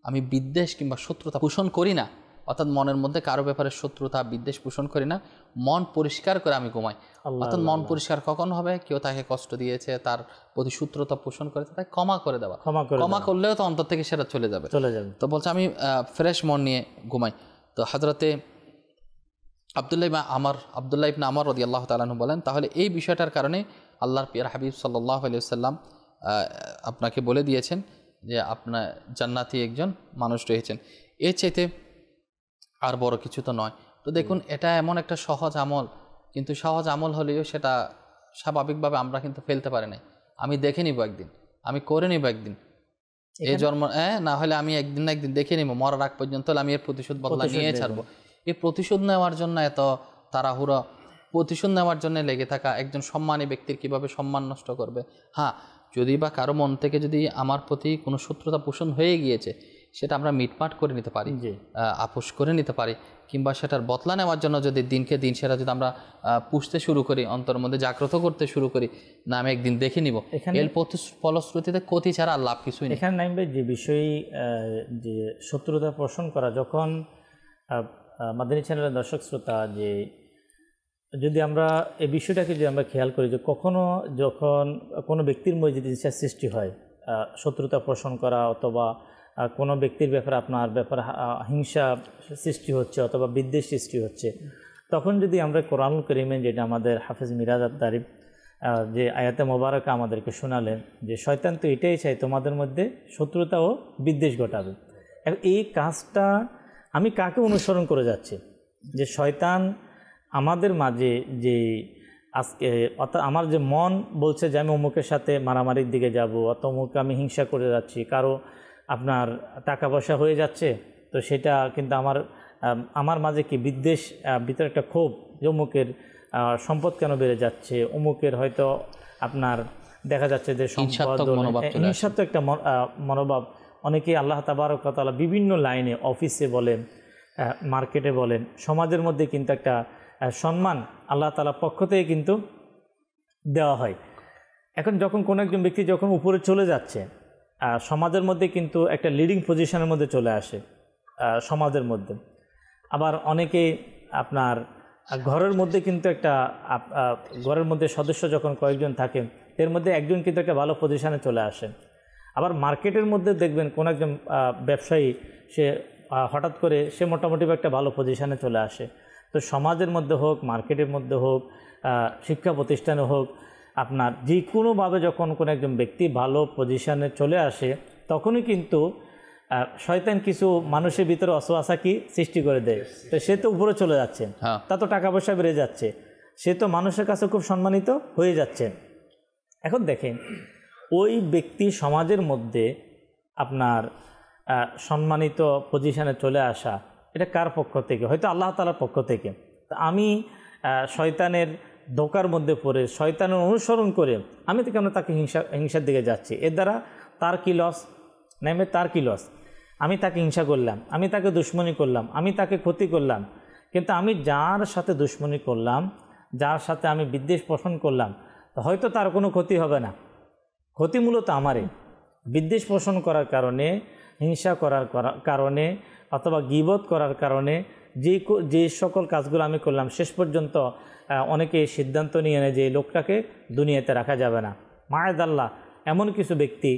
আমি বিদ্বেষ কিংবা শত্রুতা পোষণ করি না, অর্থাৎ মনের মধ্যে কারো ব্যাপারে শত্রুতা বিদ্বেষ পোষণ করি না, মন পরিষ্কার করে আমি ঘুমাই। অর্থাৎ মন পরিষ্কার কখন হবে? কেউ তাকে কষ্ট দিয়েছে, তার প্রতি শত্রুতা পোষণ করেছে, তাকে ক্ষমা করে দেওয়া, ক্ষমা করলেও তো অন্তর থেকে সেটা চলে যাবে। তো বলছে আমি ফ্রেশ মন নিয়ে ঘুমাই। তো হযরতে আব্দুল্লাহ ইবনে আমর রাদিয়াল্লাহু তাআলা আনহু বলেন, তাহলে এই বিষয়টার কারণে আল্লাহর পিয়ার হাবিব সাল্লাল্লাহু আলাইহি ওয়াসাল্লাম আপনাকে বলে দিয়েছেন যে আপনার জান্নাতি একজন মানুষ রয়েছেন, এর চাইতে আর বড় কিছু তো নয়। তো দেখুন, এটা এমন একটা সহজ আমল, কিন্তু সহজ আমল হলেও সেটা স্বাভাবিকভাবে আমরা কিন্তু ফেলতে পারি না। আমি দেখে নিব একদিন, আমি করে নিব একদিন, এই জন্ম না হলে আমি একদিন না একদিন দেখে নিব, মরার আগ পর্যন্ত আমি এর প্রতিশোধ বদলা নিয়ে ছাড়বো। এই প্রতিশোধ নেওয়ার জন্য এত তাড়াহুড়ো, প্রতিশোধ নেওয়ার জন্য লেগে থাকা, একজন সম্মানী ব্যক্তির কিভাবে সম্মান নষ্ট করবে। হ্যাঁ, যদি বা কারো মন থেকে যদি আমার প্রতি কোনো শত্রুতা পোষণ হয়ে গিয়েছে, সেটা আমরা মিটমাট করে নিতে পারি, আপোষ করে নিতে পারি, কিংবা সেটার বদলা নেওয়ার জন্য যদি দিনকে দিন সেটা যদি আমরা পুষতে শুরু করি, অন্তর মধ্যে জাগ্রত করতে শুরু করি, না আমি একদিন দেখে নিব, এর ফলশ্রুতিতে ক্ষতি ছাড়া আর লাভ কিছুই নেই। এখানে নাইবে যে বিষয় যে শত্রুতা পোষণ করা, যখন মাদানী চ্যানেলের দর্শক শ্রোতা, যে যদি আমরা এই বিষয়টাকে যদি আমরা খেয়াল করি, যে কখনো যখন কোনো ব্যক্তির মধ্যে যদি হিংসার সৃষ্টি হয়, শত্রুতা পোষণ করা, অথবা কোনো ব্যক্তির ব্যাপারে আপনার ব্যাপারে হিংসা সৃষ্টি হচ্ছে অথবা বিদ্বেষ সৃষ্টি হচ্ছে, তখন যদি আমরা কোরআনুল কারীমে, যেটা আমাদের হাফেজ মিরাজ আত-তারি যে আয়াতে মোবারকা আমাদেরকে শোনালেন, যে শয়তান তো এটাই চাই তোমাদের মধ্যে শত্রুতা ও বিদ্বেষ ঘটাবে। এই কাজটা আমি কাকে অনুসরণ করে যাচ্ছি? যে শয়তান আমাদের মাঝে যে আজকে, অর্থাৎ আমার যে মন বলছে যে আমি অমুকের সাথে মারামারির দিকে যাব, অত অমুকে আমি হিংসা করে যাচ্ছি, কারো আপনার টাকা পয়সা হয়ে যাচ্ছে, তো সেটা কিন্তু আমার মাঝে কি বিদ্বেষ, ভিতরে একটা ক্ষোভ, যে অমুকের সম্পদ কেন বেড়ে যাচ্ছে, অমুকের হয়তো আপনার দেখা যাচ্ছে যে হিংসাত্মক একটা মনোভাব। অনেকেই আল্লাহ তাবারক ওয়া তাআলা বিভিন্ন লাইনে, অফিসে বলেন, মার্কেটে বলেন, সমাজের মধ্যে কিন্তু একটা সম্মান আল্লাহ তাআলার পক্ষ থেকে কিন্তু দেওয়া হয়। এখন যখন কোনো একজন ব্যক্তি যখন উপরে চলে যাচ্ছে, সমাজের মধ্যে কিন্তু একটা লিডিং পজিশনের মধ্যে চলে আসে সমাজের মধ্যে। আবার অনেকেই আপনার ঘরের মধ্যে কিন্তু একটা ঘরের মধ্যে সদস্য যখন কয়েকজন থাকেন, এর মধ্যে একজন কিন্তু একটা ভালো পজিশনে চলে আসে। আবার মার্কেটের মধ্যে দেখবেন কোন একজন ব্যবসায়ী, সে হঠাৎ করে সে মোটামুটি একটা ভালো পজিশনে চলে আসে। তো সমাজের মধ্যে হোক, মার্কেটের মধ্যে হোক, শিক্ষা প্রতিষ্ঠানে হোক, আপনার যে কোনোভাবে যখন কোনো একজন ব্যক্তি ভালো পজিশনে চলে আসে, তখনই কিন্তু শয়তান কিছু মানুষের ভিতরে অসওয়াসা কি সৃষ্টি করে দেয়। তো সে তো উপরে চলে যাচ্ছে, তা তো টাকা পয়সা বেড়ে যাচ্ছে, সে তো মানুষের কাছে খুব সম্মানিত হয়ে যাচ্ছে। এখন দেখেন, ওই ব্যক্তি সমাজের মধ্যে আপনার সম্মানিত পজিশনে চলে আসা, এটা কার পক্ষ থেকে? হয়তো আল্লাহ তাআলার পক্ষ থেকে। আমি শয়তানের ধোকার মধ্যে পড়ে, শয়তানের অনুসরণ করে আমি তো কেন তাকে হিংসার দিকে যাচ্ছি? এর দ্বারা তার কি লস? নেমে তার কি লস? আমি তাকে হিংসা করলাম, আমি তাকে দুশ্মনী করলাম, আমি তাকে ক্ষতি করলাম, কিন্তু আমি যার সাথে দুশ্মনী করলাম, যার সাথে আমি বিদ্বেষ পোষণ করলাম, হয়তো তার কোনো ক্ষতি হবে না, ক্ষতি মূলত আমারই। বিদ্বেষ পোষণ করার কারণে, হিংসা করার কারণে, অথবা গীবত করার কারণে যে সকল কাজগুলো আমি করলাম, শেষ পর্যন্ত অনেকে সিদ্ধান্ত নিয়ে নেয় যে এই লোকটাকে দুনিয়াতে রাখা যাবে না। মাআযাল্লাহ, এমন কিছু ব্যক্তি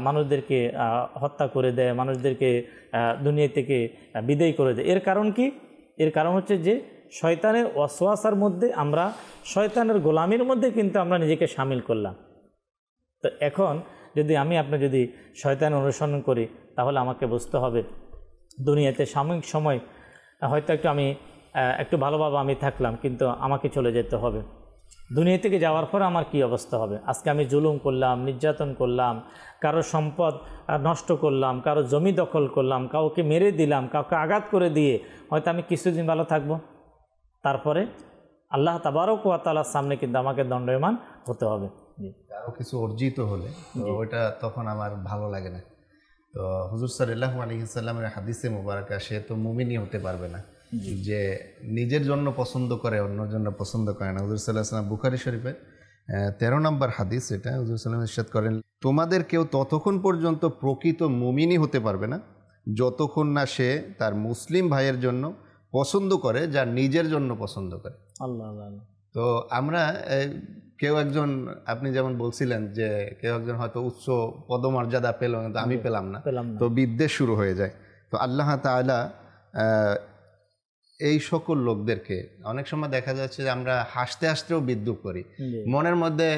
মানুষদেরকে হত্যা করে দেয়, মানুষদেরকে দুনিয়া থেকে বিদায় করে দেয়। এর কারণ কি? এর কারণ হচ্ছে যে শয়তানের ওয়াসওয়াসার মধ্যে, আমরা শয়তানের গোলামির মধ্যে কিন্তু আমরা নিজেকে শামিল করলাম। তো এখন যদি আপনি যদি শয়তান অনুসরণ করি, তাহলে আমাকে বুঝতে হবে দুনিয়াতে সাময়িক সময় হয়তো একটু ভালোভাবে আমি থাকলাম, কিন্তু আমাকে চলে যেতে হবে। দুনিয়া থেকে যাওয়ার পর আমার কি অবস্থা হবে? আজকে আমি জুলুম করলাম, নির্যাতন করলাম, কারো সম্পদ নষ্ট করলাম, কারো জমি দখল করলাম, কাউকে মেরে দিলাম, কাউকে আঘাত করে দিয়ে হয়তো আমি কিছুদিন ভালো থাকবো, তারপরে আল্লাহ তাবারক ওয়া তাআলার সামনে কিন্তু আমাকে দণ্ডায়মান হতে হবে। কারো কিছু অর্জিত হলে ওইটা তখন আমার ভালো লাগে না। তো হুজুর সাল্লাল্লাহু আলাইহি সাল্লামের হাদিসে মুবারাকা, সে তো মুমিনই হতে পারবে না যে নিজের জন্য পছন্দ করে, অন্যের জন্য পছন্দ করে না। হুজুর সাল্লাল্লাহু আলাইহি ওয়াসাল্লাম বুখারী শরীফে 13 নম্বর হাদিস, এটা হুজুর সাল্লাল্লাহু আলাইহি ওয়াসাল্লাম ইরশাদ করেন, তোমাদের কেউ ততক্ষণ পর্যন্ত প্রকৃত মুমিনই হতে পারবে না যতক্ষণ না সে তার মুসলিম ভাইয়ের জন্য পছন্দ করে যা নিজের জন্য পছন্দ করে। আল্লাহ আল্লাহ। তো আমরা কেউ একজন, আপনি যেমন বলছিলেন যে কেউ একজন হয়তো উচ্চ পদমর্যাদা পেল, কিন্তু আমি পেলাম না, তো বিদ্বেষ শুরু হয়ে যায়। তো আল্লাহ তাআলা এই সকল লোকদেরকে, অনেক সময় দেখা যাচ্ছে যে আমরা হাসতে হাসতেও বিদ্রুপ করি, মনের মধ্যে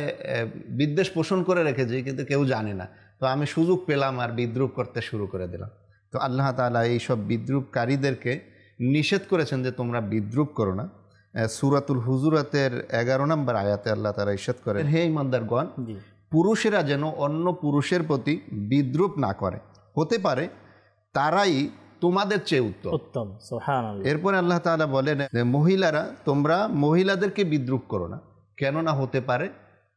বিদ্বেষ পোষণ করে রেখেছি, কিন্তু কেউ জানে না। তো আমি সুযোগ পেলাম আর বিদ্রুপ করতে শুরু করে দিলাম। তো আল্লাহ তাআলা এই সব বিদ্রুপকারীদেরকে নিষেধ করেছেন যে তোমরা বিদ্রুপ করো না। সূরাতুল হুজুরাতের 11 নম্বর আয়াতে আল্লাহ তাআলা ইরশাদ করেন, হে ঈমানদারগণ, পুরুষেরা যেন অন্য পুরুষের প্রতি বিদ্রুপ না করে, হতে পারে তারাই তোমাদের চেয়ে উত্তম। সুবহানাল্লাহ। এরপরে আল্লাহ তাআলা বলেন, মহিলারা, তোমরা মহিলাদেরকে বিদ্রুপ করো না, কেননা হতে পারে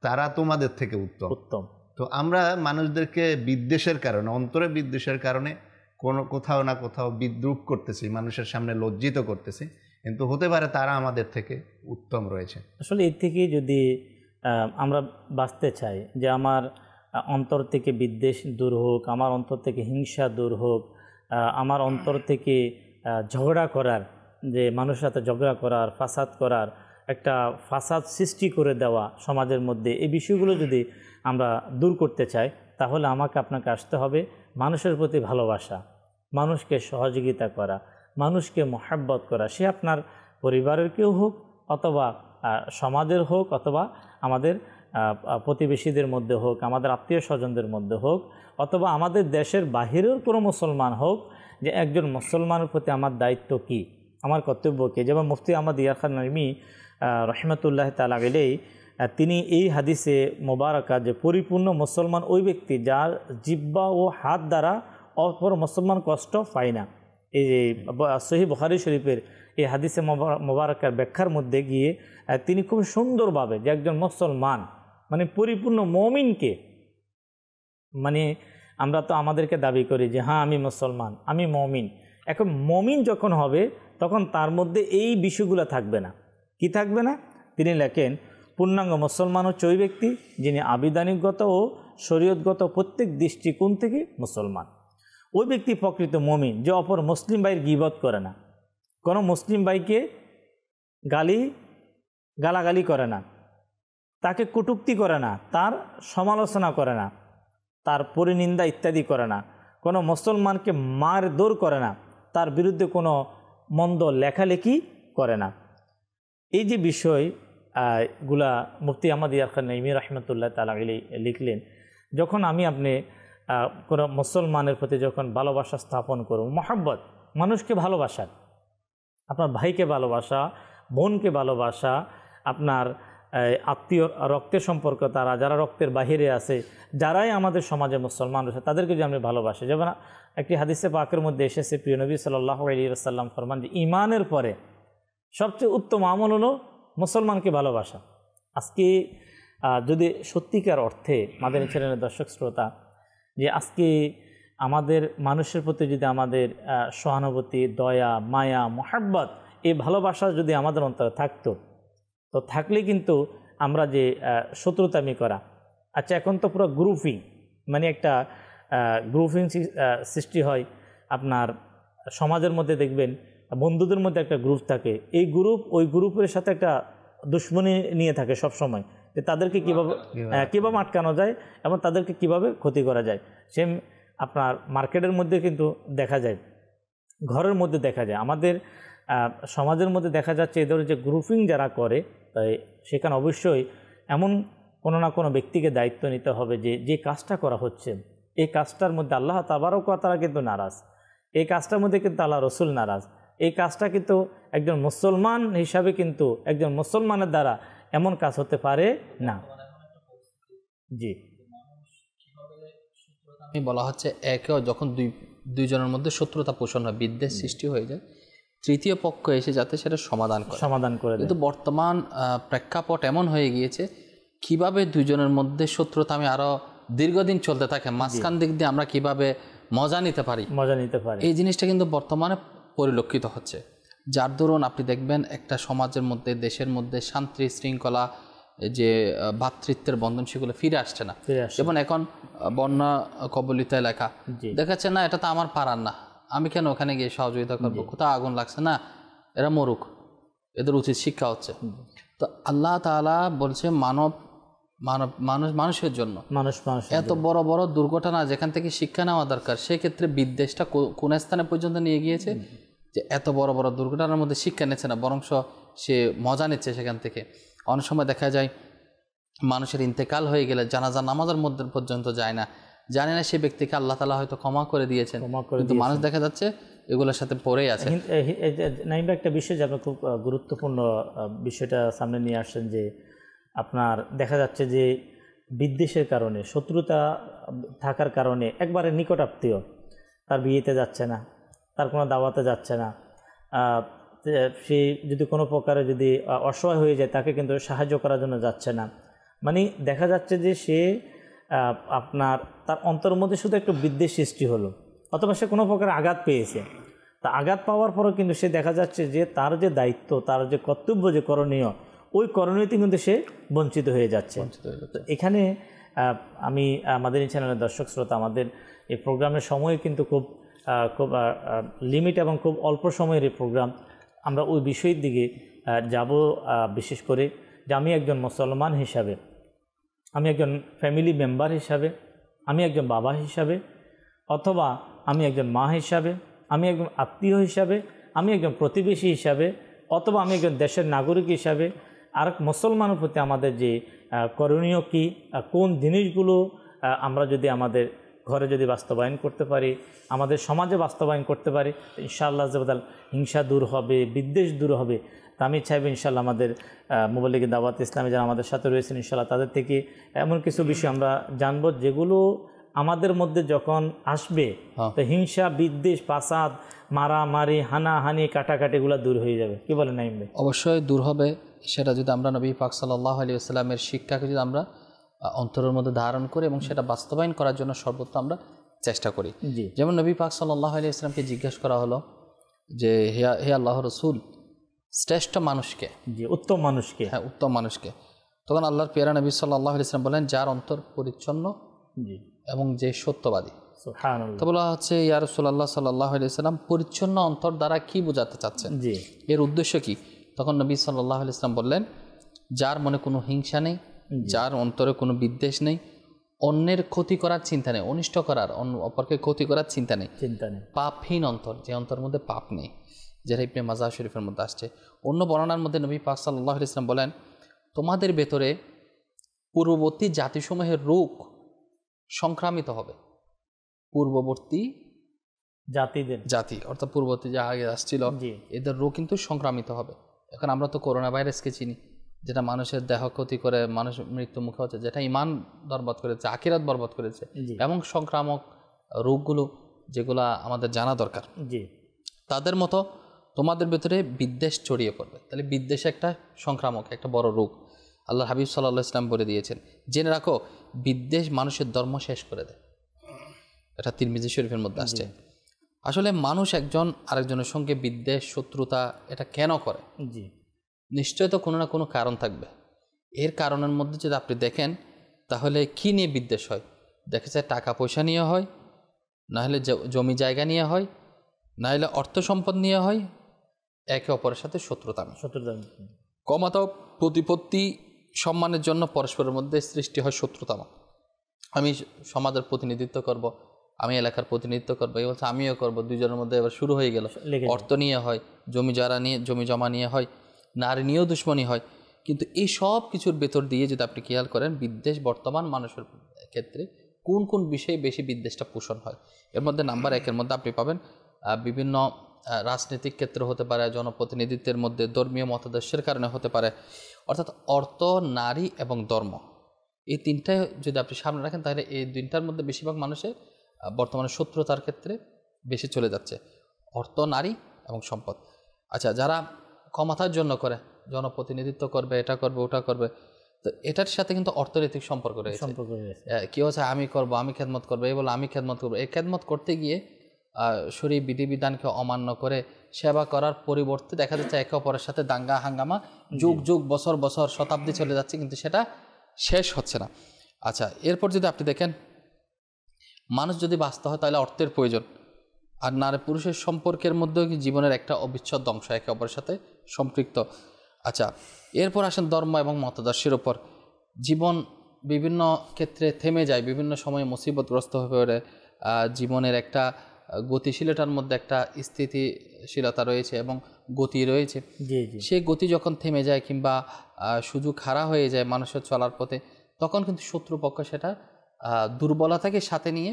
তারা তোমাদের থেকে উত্তম। তো আমরা মানুষদেরকে বিদ্বেষের কারণে, অন্তরে বিদ্বেষের কারণে কোথাও না কোথাও বিদ্রূপ করতেছি, মানুষের সামনে লজ্জিত করতেছি, কিন্তু হতে পারে তারা আমাদের থেকে উত্তম রয়েছে। আসলে এর থেকে যদি আমরা বাঁচতে চাই যে আমার অন্তর থেকে বিদ্বেষ দূর হোক, আমার অন্তর থেকে হিংসা দূর হোক, আমার অন্তর থেকে ঝগড়া করার, যে মানুষের সাথে ঝগড়া করার, ফাসাদ করার, একটা ফাসাদ সৃষ্টি করে দেওয়া সমাজের মধ্যে, এই বিষয়গুলো যদি আমরা দূর করতে চাই তাহলে আমাকে আপনাকে আসতে হবে মানুষের প্রতি ভালোবাসা, মানুষকে সহযোগিতা করা, মানুষকে মহাব্বত করা। সে আপনার পরিবারের কেউ হোক, অথবা সমাজের হোক, অথবা আমাদের প্রতিবেশীদের মধ্যে হোক, আমাদের আত্মীয় স্বজনদের মধ্যে হোক, অথবা আমাদের দেশের বাহিরেও কোনো মুসলমান হোক, যে একজন মুসলমানের প্রতি আমার দায়িত্ব কি, আমার কর্তব্য কী। যেমন মুফতি আহমদ ইয়ার খান নঈমী রহমতুল্লাহ তাআলা আলাইহি তিনি এই হাদিসে মোবারকা যে পরিপূর্ণ মুসলমান ওই ব্যক্তি যার জিহ্বা ও হাত দ্বারা অপর মুসলমান কষ্ট পায় না। এই যে সহিহ বুখারী শরীফের এই হাদিসে মোবারকার ব্যাখ্যার মধ্যে গিয়ে তিনি খুব সুন্দরভাবে যে একজন মুসলমান মানে পরিপূর্ণ মুমিনকে, মানে আমরা তো আমাদেরকে দাবি করি যে হ্যাঁ আমি মুসলমান, আমি মুমিন। এখন মুমিন যখন হবে তখন তার মধ্যে এই বিষয়গুলো থাকবে না। কি থাকবে না? তিনি লেখেন পূর্ণাঙ্গ মুসলমান হচ্ছে ওই ব্যক্তি যিনি আবিধানিকগত ও শরীয়তগত প্রত্যেক দৃষ্টিকোণ থেকে মুসলমান। ওই ব্যক্তি প্রকৃত মুমিন যে অপর মুসলিম ভাইয়ের গীবত করে না, কোনো মুসলিম ভাইকে গালাগালি করে না, তাকে কটূক্তি করে না, তার সমালোচনা করে না, তার পরিনিন্দা ইত্যাদি করে না, কোনো মুসলমানকে মারধর করে না, তার বিরুদ্ধে কোনো মন্দ লেখালেখি করে না। এই যে বিষয়গুলা মুফতি আহমদ ইয়ার খান নঈমী রহমতুল্লাহ তাআলা আলাইহি লিখলেন, যখন আপনি কোনো মুসলমানের প্রতি যখন ভালোবাসা স্থাপন করব, মহব্বত, মানুষকে ভালোবাসা, আপনার ভাইকে ভালোবাসা, বোনকে ভালোবাসা, আপনার আত্মীয় রক্তের সম্পর্ক তারা যারা রক্তের বাহিরে আছে, যারাই আমাদের সমাজে মুসলমান রয়েছে তাদেরকে যে আমরা ভালোবাসি। যেমন একটি হাদিসে পাকের মধ্যে এসেছে, প্রিয় নবী সাল্লাল্লাহু আলাইহি ওয়াসাল্লাম ফরমান যে ঈমানের পরে সবচেয়ে উত্তম আমল হলো মুসলমানকে ভালোবাসা। আজকে যদি সত্যিকার অর্থে মাদানী চ্যানেলের দর্শক শ্রোতা, যে আজকে আমাদের মানুষের প্রতি যদি আমাদের সহানুভূতি, দয়া, মায়া, মহাব্বত, এই ভালোবাসা যদি আমাদের অন্তরে থাকতো, তো থাকলে কিন্তু আমরা যে শত্রুতামি করা, আচ্ছা এখন তো পুরো গ্রুপিং, মানে একটা গ্রুপিং সৃষ্টি হয় আপনার সমাজের মধ্যে। দেখবেন বন্ধুদের মধ্যে একটা গ্রুপ থাকে, এই গ্রুপ ওই গ্রুপের সাথে একটা দুশ্মনী নিয়ে থাকে সব সময়, যে তাদেরকে কীভাবে আটকানো যায় এবং তাদেরকে কিভাবে ক্ষতি করা যায়। সেম আপনার মার্কেটের মধ্যে কিন্তু দেখা যায়, ঘরের মধ্যে দেখা যায়, আমাদের সমাজের মধ্যে দেখা যাচ্ছে এই ধরনের যে গ্রুপিং যারা করে, তাই সেখানে অবশ্যই এমন কোনো না কোনো ব্যক্তিকে দায়িত্ব নিতে হবে যে কাজটা করা হচ্ছে, এই কাজটার মধ্যে আল্লাহ তাবারক ওয়া তাআলা কিন্তু নারাজ, এই কাজটার মধ্যে কিন্তু আল্লাহ রসুল নারাজ, এই কাজটা কিন্তু একজন মুসলমান হিসাবে কিন্তু একজন মুসলমানের দ্বারা এমন কাজ হতে পারে না। জি, আমি বলা হচ্ছে একেও যখন দুইজনের মধ্যে শত্রুতা পোষণ হয়, বিদ্বেষ সৃষ্টি হয়ে যায়, তৃতীয় পক্ষ এসে যাতে সেটা সমাধান করে। কিন্তু বর্তমান প্রেক্ষাপট এমন হয়ে গিয়েছে, কিভাবে দুইজনের মধ্যে শত্রুতা আমি আরো দীর্ঘদিন চলতে থাকে, মাঝখান দিক দিয়ে আমরা কিভাবে মজা নিতে পারি, এই জিনিসটা কিন্তু বর্তমানে পরিলক্ষিত হচ্ছে। যার দরুন আপনি দেখবেন একটা সমাজের মধ্যে, দেশের মধ্যে শান্তি শৃঙ্খলা, যে ভ্রাতৃত্বের বন্ধন, সেগুলো ফিরে আসছে না। যেমন এখন বন্যা কবলিত এলাকা দেখাচ্ছে, না এটা তো আমার পাড়ার না, আমি কেন ওখানে গিয়ে সহযোগিতা করবো, কোথাও আগুন লাগছে, না এরা মরুক, এদের উচিত শিক্ষা হচ্ছে। তো আল্লাহ তাআলা বলছে মানুষের জন্য, এত বড় বড় দুর্ঘটনা যেখান থেকে শিক্ষা নেওয়া দরকার, সেক্ষেত্রে বিদ্বেষটা কোন স্থানে পর্যন্ত নিয়ে গিয়েছে, যে এত বড় বড় দুর্ঘটনার মধ্যে শিক্ষা নিচ্ছে না, বরং সে মজা নিচ্ছে সেখান থেকে। অনেক সময় দেখা যায় মানুষের ইন্তেকাল হয়ে গেলে জানাজা নামাজের মধ্যে পর্যন্ত যায় না, জানে না সে ব্যক্তিকে আল্লাহ তাআলা হয়তো ক্ষমা করে দিয়েছেন, কিন্তু মানুষ দেখা যাচ্ছে এগুলোর সাথে পড়েই আছে। নাইবা একটা বিষয় যে আপনার খুব গুরুত্বপূর্ণ বিষয়টা সামনে নিয়ে আসছেন, যে আপনার দেখা যাচ্ছে যে বিদ্বেষের কারণে, শত্রুতা থাকার কারণে একবারে নিকট আত্মীয় তার বিয়েতে যাচ্ছে না, তার কোনো দাওয়াতে যাচ্ছে না, সে যদি কোনো প্রকারে যদি অসহায় হয়ে যায় তাকে কিন্তু সাহায্য করার জন্য যাচ্ছে না। মানে দেখা যাচ্ছে যে সে আপনার তার অন্তরের মধ্যে শুধু একটু বিদ্বেষ সৃষ্টি হলো, অথবা সে কোনো প্রকার আঘাত পেয়েছে, তা আঘাত পাওয়ার পরও কিন্তু সে দেখা যাচ্ছে যে তার যে দায়িত্ব, তার যে কর্তব্য, যে করণীয়, ওই করণীয়তে কিন্তু সে বঞ্চিত হয়ে যাচ্ছে। তো এখানে আমি আমাদের এই চ্যানেলের দর্শক শ্রোতা, আমাদের এই প্রোগ্রামের সময় কিন্তু খুব লিমিট এবং খুব অল্প সময়ের এই প্রোগ্রাম, আমরা ওই বিষয়ের দিকে যাব। বিশেষ করে যে আমি একজন মুসলমান হিসাবে, আমি একজন ফ্যামিলি মেম্বার হিসাবে, আমি একজন বাবা হিসাবে, অথবা আমি একজন মা হিসাবে, আমি একজন আত্মীয় হিসাবে, আমি একজন প্রতিবেশী হিসাবে, অথবা আমি একজন দেশের নাগরিক হিসাবে আর মুসলমানের প্রতি আমাদের যে করণীয় কি, কোন জিনিসগুলো আমরা যদি আমাদের ঘরে যদি বাস্তবায়ন করতে পারি, আমাদের সমাজে বাস্তবায়ন করতে পারি, ইনশাআল্লাহ আজ্জাওয়াজাল হিংসা দূর হবে, বিদ্বেষ দূর হবে। তা আমি চাইব ইনশাআল্লাহ আমাদের মুবল্লিগি দাওয়াত ইসলামী যারা আমাদের সাথে রয়েছেন, ইনশাআল্লাহ তাদের থেকে এমন কিছু বিষয় আমরা জানবো যেগুলো আমাদের মধ্যে যখন আসবে তো হিংসা, বিদ্বেষ, ফাসাদ, মারামারি, হানাহানি, কাটাকাটিগুলো দূর হয়ে যাবে। কি বলেন নাঈম ভাই? অবশ্যই দূর হবে। সেটা যদি আমরা নবী পাক সাল্লাল্লাহু আলাইহি ওয়াসাল্লামের শিক্ষাকে যদি আমরা অন্তরের মধ্যে ধারণ করি এবং সেটা বাস্তবায়ন করার জন্য সর্বোচ্চ আমরা চেষ্টা করি। যেমন নবী পাক সাল্লাল্লাহু আলাইহি ওয়াসাল্লামকে জিজ্ঞাসা করা হলো যে হে আল্লাহর রাসূল, শ্রেষ্ঠ মানুষকে, উত্তম মানুষকে, হ্যাঁ উত্তম মানুষকে, তখন আল্লাহর পেয়ারা নবী সাল্লাল্লাহু আলাইহি ওয়াসাল্লাম বলেন যার অন্তর পরিচ্ছন্ন এবং যে সত্যবাদী। সুবহানাল্লাহ। তো বলা হচ্ছে ইয়া রাসূলুল্লাহ সাল্লাল্লাহু আলাইহি ওয়াসাল্লাম পরিচ্ছন্ন অন্তর দ্বারা কি বোঝাতে চাচ্ছেন, এর উদ্দেশ্য কি? তখন নবী সাল্লাল্লাহু আলাইহি ওয়াসাল্লাম বললেন যার মনে কোনো হিংসা নেই, যার অন্তরে কোনো বিদ্বেষ নেই, অন্যের ক্ষতি করার চিন্তা নেই, অনিষ্ট করার, অপরকে ক্ষতি করার চিন্তা নেই, পাপহীন অন্তর, যে অন্তরের মধ্যে পাপ নেই, যেটা ইবনে মাজাহ শরীফের মধ্যে আসছে। অন্য বর্ণনার মধ্যে নবী পাক সাল্লাল্লাহু আলাইহি ওয়াসাল্লাম বলেন তোমাদের ভেতরে পূর্ববর্তী জাতিসমূহের রোগ সংক্রামিত হবে, পূর্ববর্তী জাতি অর্থাৎ পূর্ববর্তী যে আগে আসছিল এদের রোগ কিন্তু সংক্রামিত হবে। এখন আমরা তো করোনা ভাইরাসকে চিনি, যেটা মানুষের দেহ ক্ষতি করে, মানুষ মৃত্যু মুখে হচ্ছে, যেটা ইমান বরবাদ করেছে, আখিরাত বরবাদ করেছে, এবং সংক্রামক রোগগুলো যেগুলা আমাদের জানা দরকার, তাদের মতো তোমাদের ভেতরে বিদ্বেষ ছড়িয়ে পড়বে। তাহলে বিদ্বেষ একটা সংক্রামক, একটা বড় রোগ। আল্লাহ হাবিব সাল্লাল্লাহু আলাইহি ওয়াসাল্লাম বলে দিয়েছেন, জেনে রাখো বিদ্বেষ মানুষের ধর্ম শেষ করে দেয়। এটা তিরমিজি শরীফের মধ্যে আসছে। আসলে মানুষ একজন আরেকজনের সঙ্গে বিদ্বেষ, শত্রুতা এটা কেন করে? নিশ্চয় তো কোনো না কোনো কারণ থাকবে। এর কারণের মধ্যে যদি আপনি দেখেন তাহলে কি নিয়ে বিদ্বেষ হয়? দেখা যায় টাকা পয়সা নিয়ে হয়, না হলে জমি জায়গা নিয়ে হয়, না হলে অর্থ সম্পদ নিয়ে হয়, একে অপরের সাথে শত্রুতা। কমাতো প্রতিপত্তি, সম্মানের জন্য পরস্পরের মধ্যে সৃষ্টি হয় শত্রুতা। আমি সমাজের প্রতিনিধিত্ব করব, আমি এলাকার প্রতিনিধিত্ব করবো, এই বলছে আমিও করবো, দুজনের মধ্যে এবার শুরু হয়ে গেল। অর্থ নিয়ে হয়, জমি জমা নিয়ে হয়, নারী নিয়েও দুশ্মনী হয়। কিন্তু এই সব কিছুর ভেতর দিয়ে যদি আপনি খেয়াল করেন, বিদ্বেষ বর্তমান মানুষের ক্ষেত্রে কোন কোন বিষয়ে বেশি বিদ্বেষটা পোষণ হয়, এর মধ্যে নাম্বার 1-এর মধ্যে আপনি পাবেন বিভিন্ন রাজনৈতিক ক্ষেত্র হতে পারে, জনপ্রতিনিধিত্বের মধ্যে, ধর্মীয় মতাদর্শের কারণে হতে পারে। অর্থাৎ অর্থ, নারী এবং ধর্ম, এই তিনটায় যদি আপনি সামনে রাখেন তাহলে এই তিনটার মধ্যে বেশিরভাগ মানুষের বর্তমানে শত্রুতার ক্ষেত্রে বেশি চলে যাচ্ছে, অর্থ, নারী এবং সম্পদ। আচ্ছা, যারা ক্ষমতার জন্য করে, জনপ্রতিনিধিত্ব করবে, এটা করবে, ওটা করবে, তো এটার সাথে কিন্তু অর্থনৈতিক সম্পর্ক রয়েছে। কি হচ্ছে আমি করব, আমি খেদমত করবো, এই বলে আমি খেদমত করবো। এই খেদমত করতে গিয়ে শরীয়ত বিধিবিধানকে অমান্য করে সেবা করার পরিবর্তে দেখা যাচ্ছে একে অপরের সাথে দাঙ্গা হাঙ্গামা, যুগ যুগ, বছর বছর, শতাব্দী চলে যাচ্ছে, কিন্তু সেটা শেষ হচ্ছে না। আচ্ছা, এরপর যদি আপনি দেখেন মানুষ যদি বাঁচতে হয় তাহলে অর্থের প্রয়োজন, আর নারী পুরুষের সম্পর্কের মধ্যেও জীবনের একটা অবিচ্ছেদ্য অংশ, একে অপরের সাথে সম্পৃক্ত। আচ্ছা, এরপর আসেন ধর্ম এবং মতাদর্শের ওপর। জীবন বিভিন্ন ক্ষেত্রে থেমে যায়, বিভিন্ন সময়ে মুসিবতগ্রস্ত হয়ে পড়ে, জীবনের একটা গতিশীলতার মধ্যে একটা স্থিতিশীলতা রয়েছে এবং গতি রয়েছে। সেই গতি যখন থেমে যায় কিংবা সুযোগ হারা হয়ে যায় মানুষের চলার পথে, তখন কিন্তু শত্রুপক্ষ সেটা দুর্বলতাকে সাথে নিয়ে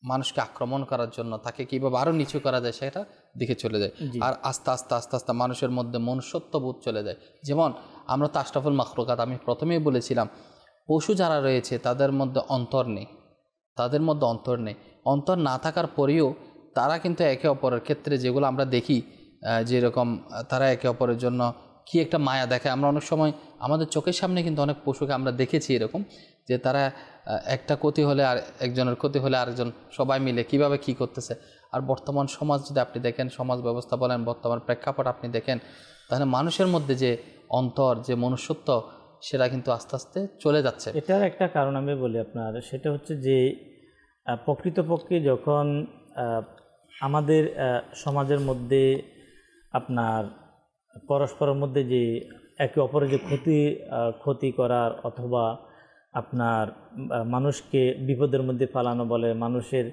মানুষকে আক্রমণ করার জন্য, তাকে কীভাবে আরও নিচু করা যায় সেটা দিকে চলে যায়। আর আস্তে আস্তে আস্তে আস্তে মানুষের মধ্যে মনুষ্যত্ববোধ চলে যায়। যেমন আমরা তো আশরাফুল মাখলুকাত, আমি প্রথমেই বলেছিলাম, পশু যারা রয়েছে তাদের মধ্যে অন্তর নেই, তাদের মধ্যে অন্তর নেই। অন্তর না থাকার পরেও তারা কিন্তু একে অপরের ক্ষেত্রে যেগুলো আমরা দেখি, যেরকম তারা একে অপরের জন্য কি একটা মায়া দেখে। আমরা অনেক সময় আমাদের চোখের সামনে কিন্তু অনেক পশুকে আমরা দেখেছি এরকম, যে তারা একটা ক্ষতি হলে আর একজনের ক্ষতি হলে আরেকজন সবাই মিলে কিভাবে কি করতেছে। আর বর্তমান সমাজ যদি আপনি দেখেন, সমাজ ব্যবস্থা বলেন, বর্তমান প্রেক্ষাপট আপনি দেখেন, তাহলে মানুষের মধ্যে যে অন্তর, যে মনুষ্যত্ব, সেটা কিন্তু আস্তে আস্তে চলে যাচ্ছে। এটার একটা কারণ আমি বলি আপনার, সেটা হচ্ছে যে প্রকৃতপক্ষে যখন আমাদের সমাজের মধ্যে আপনার পরস্পরের মধ্যে যে একে অপরের যে ক্ষতি করার অথবা আপনার মানুষকে বিপদের মধ্যে ফেলানো বলে, মানুষের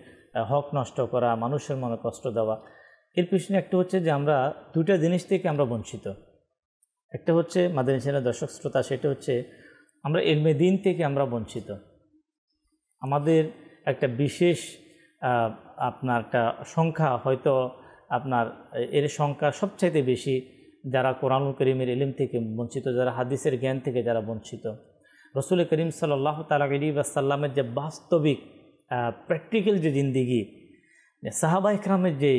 হক নষ্ট করা, মানুষের মনে কষ্ট দেওয়া, এর পিছনে একটা হচ্ছে যে আমরা দুইটা জিনিস থেকে আমরা বঞ্চিত। একটা হচ্ছে মাদানী চ্যানেলের দর্শক শ্রোতা, সেটা হচ্ছে আমরা ইলমে দ্বীন থেকে আমরা বঞ্চিত। আমাদের একটা বিশেষ আপনার একটা সংখ্যা, হয়তো আপনার এর সংখ্যা সবচাইতে বেশি যারা কোরআনুল কারীমের ইলম থেকে বঞ্চিত, যারা হাদিসের জ্ঞান থেকে যারা বঞ্চিত। রসুল করিম সাল্লাল্লাহু তাআলা আলাইহি ওয়াসাল্লামের যে বাস্তবিক প্র্যাকটিক্যাল যে জিন্দিগি, সাহাবা ইকরামের যে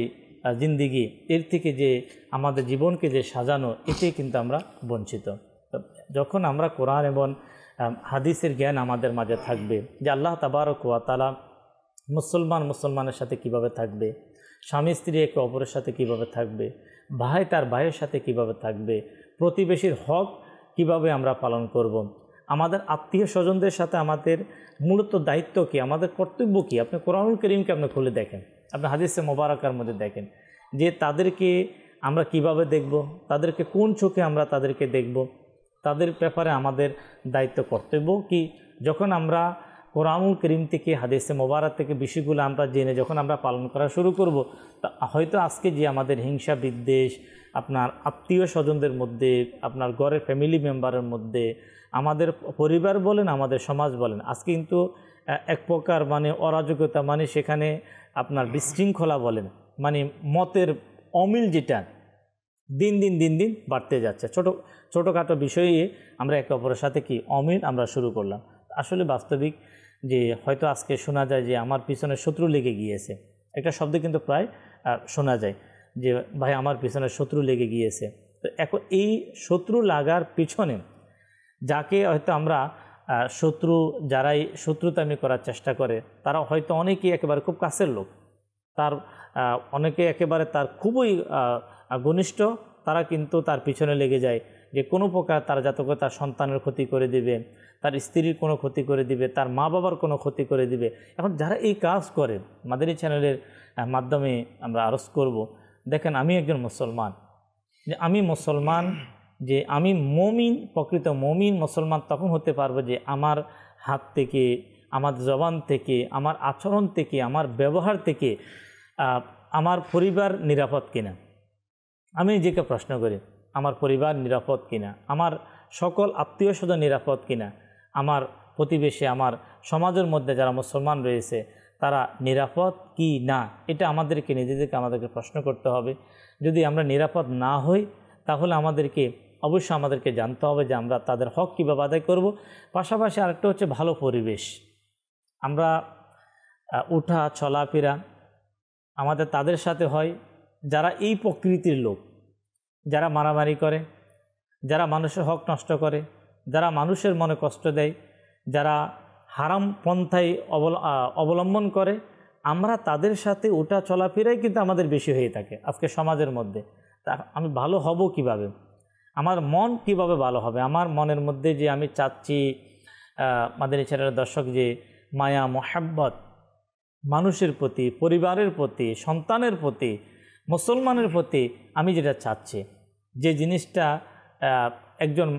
জিন্দিগি, এর থেকে যে আমাদের জীবনকে যে সাজানো, এতে কিন্তু আমরা বঞ্চিত। যখন আমরা কোরআন এবং হাদিসের জ্ঞান আমাদের মাঝে থাকবে, যে আল্লাহ তাবারক ওয়া তাআলা মুসলমানের সাথে কিভাবে থাকবে, স্বামী স্ত্রী একে অপরের সাথে কিভাবে থাকবে, ভাই তার ভাইয়ের সাথে কিভাবে থাকবে, প্রতিবেশীর হক কিভাবে আমরা পালন করব, আমাদের আত্মীয় স্বজনদের সাথে আমাদের মূলত দায়িত্ব কী, আমাদের কর্তব্য কী। আপনি কোরআনুল কারীমকে আপনি খুলে দেখেন, আপনি হাদিসে মোবারকার মধ্যে দেখেন যে তাদেরকে আমরা কিভাবে দেখব, তাদেরকে কোন চোখে আমরা তাদেরকে দেখব, তাদের ব্যাপারে আমাদের দায়িত্ব কর্তব্য কি। যখন আমরা কোরআনুল কারীম থেকে, হাদিসে মোবারক থেকে বিষয়গুলো আমরা জেনে যখন আমরা পালন করা শুরু করব, তা হয়তো আজকে যে আমাদের হিংসা বিদ্বেষ আপনার আত্মীয় স্বজনদের মধ্যে, আপনার ঘরের ফ্যামিলি মেম্বারের মধ্যে, আমাদের পরিবার বলেন, আমাদের সমাজ বলেন, আজকে কিন্তু এক প্রকার মানে অরাজকতা, মানে সেখানে আপনার বিশৃঙ্খলা বলেন, মানে মতের অমিল যেটা দিন দিন বাড়তে যাচ্ছে। ছোটোখাটো বিষয়ে আমরা একে অপরের সাথে কি অমিল আমরা শুরু করলাম। আসলে বাস্তবিক যে হয়তো আজকে শোনা যায় যে আমার পিছনে শত্রু লেগে গিয়েছে, একটা শব্দ কিন্তু প্রায় শোনা যায় যে ভাই আমার পিছনে শত্রু লেগে গিয়েছে। তো এখন এই শত্রু লাগার পিছনে যাকে হয়তো আমরা যারাই শত্রুতামি করার চেষ্টা করে, তারা হয়তো অনেকেই একেবারে খুব কাছের লোক, তার অনেকে একেবারে তার খুবই ঘনিষ্ঠ, তারা কিন্তু তার পিছনে লেগে যায় যে কোনো প্রকার তার যাতে করে তার সন্তানের ক্ষতি করে দিবে, তার স্ত্রীর কোনো ক্ষতি করে দিবে, তার মা বাবার কোনো ক্ষতি করে দিবে। এখন যারা এই কাজ করে, মাদানী চ্যানেলের মাধ্যমে আমরা আরজ করব, দেখেন আমি একজন মুসলমান, যে আমি মুসলমান, যে আমি মমিন, প্রকৃত মমিন মুসলমান তখন হতে পারবো যে আমার হাত থেকে, আমার জবান থেকে, আমার আচরণ থেকে, আমার ব্যবহার থেকে আমার পরিবার নিরাপদ কিনা। আমি নিজেকে প্রশ্ন করি, আমার পরিবার নিরাপদ কিনা, আমার সকল আত্মীয় স্বজন নিরাপদ কিনা, আমার প্রতিবেশী, আমার সমাজের মধ্যে যারা মুসলমান রয়েছে তারা নিরাপদ কি না, এটা আমাদেরকে আমাদেরকে প্রশ্ন করতে হবে। যদি আমরা নিরাপদ না হই, তাহলে অবশ্যই আমাদেরকে জানতে হবে যে আমরা তাদের হক কীভাবে আদায় করব। পাশাপাশি আরেকটা হচ্ছে ভালো পরিবেশ, আমরা উঠা চলাফেরা আমাদের তাদের সাথে হয় যারা এই প্রকৃতির লোক, যারা মারামারি করে, যারা মানুষের হক নষ্ট করে, যারা মানুষের মনে কষ্ট দেয়, যারা হারাম পন্থায় অবলম্বন করে, আমরা তাদের সাথে উঠা চলাফেরাই কিন্তু আমাদের বেশি হয়ে থাকে আজকে সমাজের মধ্যে। তা আমি ভালো হব কিভাবে, আমার মন কিভাবে ভালো হবে, আমার মনের মধ্যে যে আমি চাচ্ছি মাদানী চ্যানেলের দর্শক যে মায়া মোহাব্বত মানুষের প্রতি, পরিবারের প্রতি, সন্তানের প্রতি, মুসলমানের প্রতি আমি যেটা চাচ্ছি, যে জিনিসটা একজন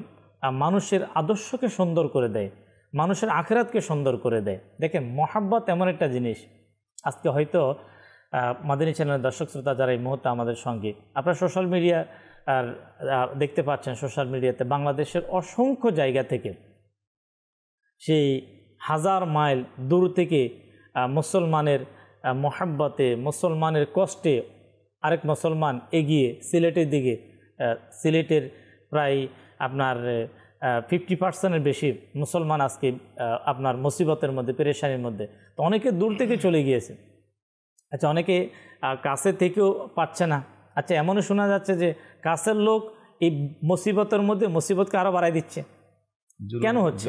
মানুষের আদর্শকে সুন্দর করে দেয়, মানুষের আখিরাতকে সুন্দর করে দেয়। দেখেন মোহাব্বত এমন একটা জিনিস, আজকে হয়তো মাদানী চ্যানেলের দর্শক শ্রোতা যারা এই মুহূর্তে আমাদের সঙ্গে, আপনারা সোশ্যাল মিডিয়া দেখতে পাচ্ছেন, সোশ্যাল মিডিয়াতে বাংলাদেশের অসংখ্য জায়গা থেকে, সেই হাজার মাইল দূর থেকে মুসলমানের মোহাব্বতে, মুসলমানের কষ্টে আরেক মুসলমান এগিয়ে সিলেটের দিকে, সিলেটের প্রায় আপনার 50% বেশি মুসলমান আজকে আপনার মুসিবতের মধ্যে, পেরেশানির মধ্যে। তো অনেকে দূর থেকে চলে গিয়েছে, আচ্ছা অনেকে কাছে থেকেও পাচ্ছে না। আচ্ছা এমনও শোনা যাচ্ছে যে কাছের লোক এই মুসিবতের মধ্যে মুসিবতকে আরও বাড়াই দিচ্ছে। কেন হচ্ছে?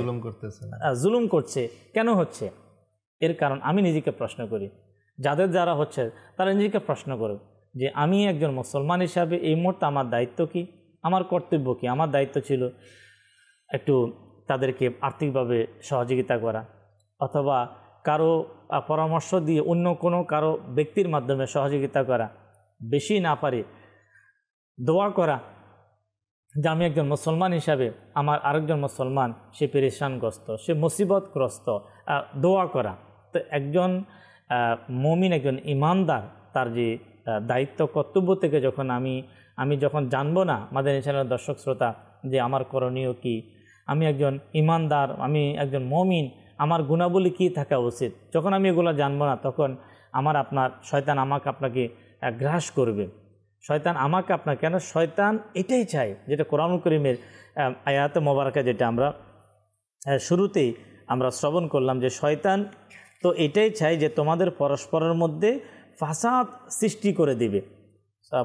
জুলুম করছে কেন হচ্ছে? এর কারণ আমি নিজেকে প্রশ্ন করি, যাদের যারা হচ্ছে তারা নিজেকে প্রশ্ন করো যে আমি একজন মুসলমান হিসাবে এই মুহূর্তে আমার দায়িত্ব কি, আমার কর্তব্য কি? আমার দায়িত্ব ছিল একটু তাদেরকে আর্থিকভাবে সহযোগিতা করা, অথবা কারো পরামর্শ দিয়ে অন্য কোনো কারো ব্যক্তির মাধ্যমে সহযোগিতা করা, বেশি না পারে দোয়া করা যে আমি একজন মুসলমান হিসাবে আমার আরেকজন মুসলমান সে পেরেশানগ্রস্ত, সে মুসিবতগ্রস্ত, দোয়া করা। তো একজন মুমিন, একজন ইমানদার তার যে দায়িত্ব কর্তব্য থেকে যখন আমি যখন জানবো না, মাদানী চ্যানেলের দর্শক শ্রোতা, যে আমার করণীয় কি, আমি একজন ইমানদার, আমি একজন মুমিন, আমার গুণাবলী কী থাকা উচিত, যখন আমি এগুলো জানবো না, তখন আপনার শয়তান আমাকে আপনাকে গ্রাস করবে। শয়তান আমাকে আপনার, কেন শয়তান এটাই চায়, যেটা কোরআনুল কারীমের আয়াতে মোবারকা যেটা আমরা শুরুতেই আমরা শ্রবণ করলাম, যে শয়তান তো এটাই চায় যে তোমাদের পরস্পরের মধ্যে ফাসাদ সৃষ্টি করে দিবে।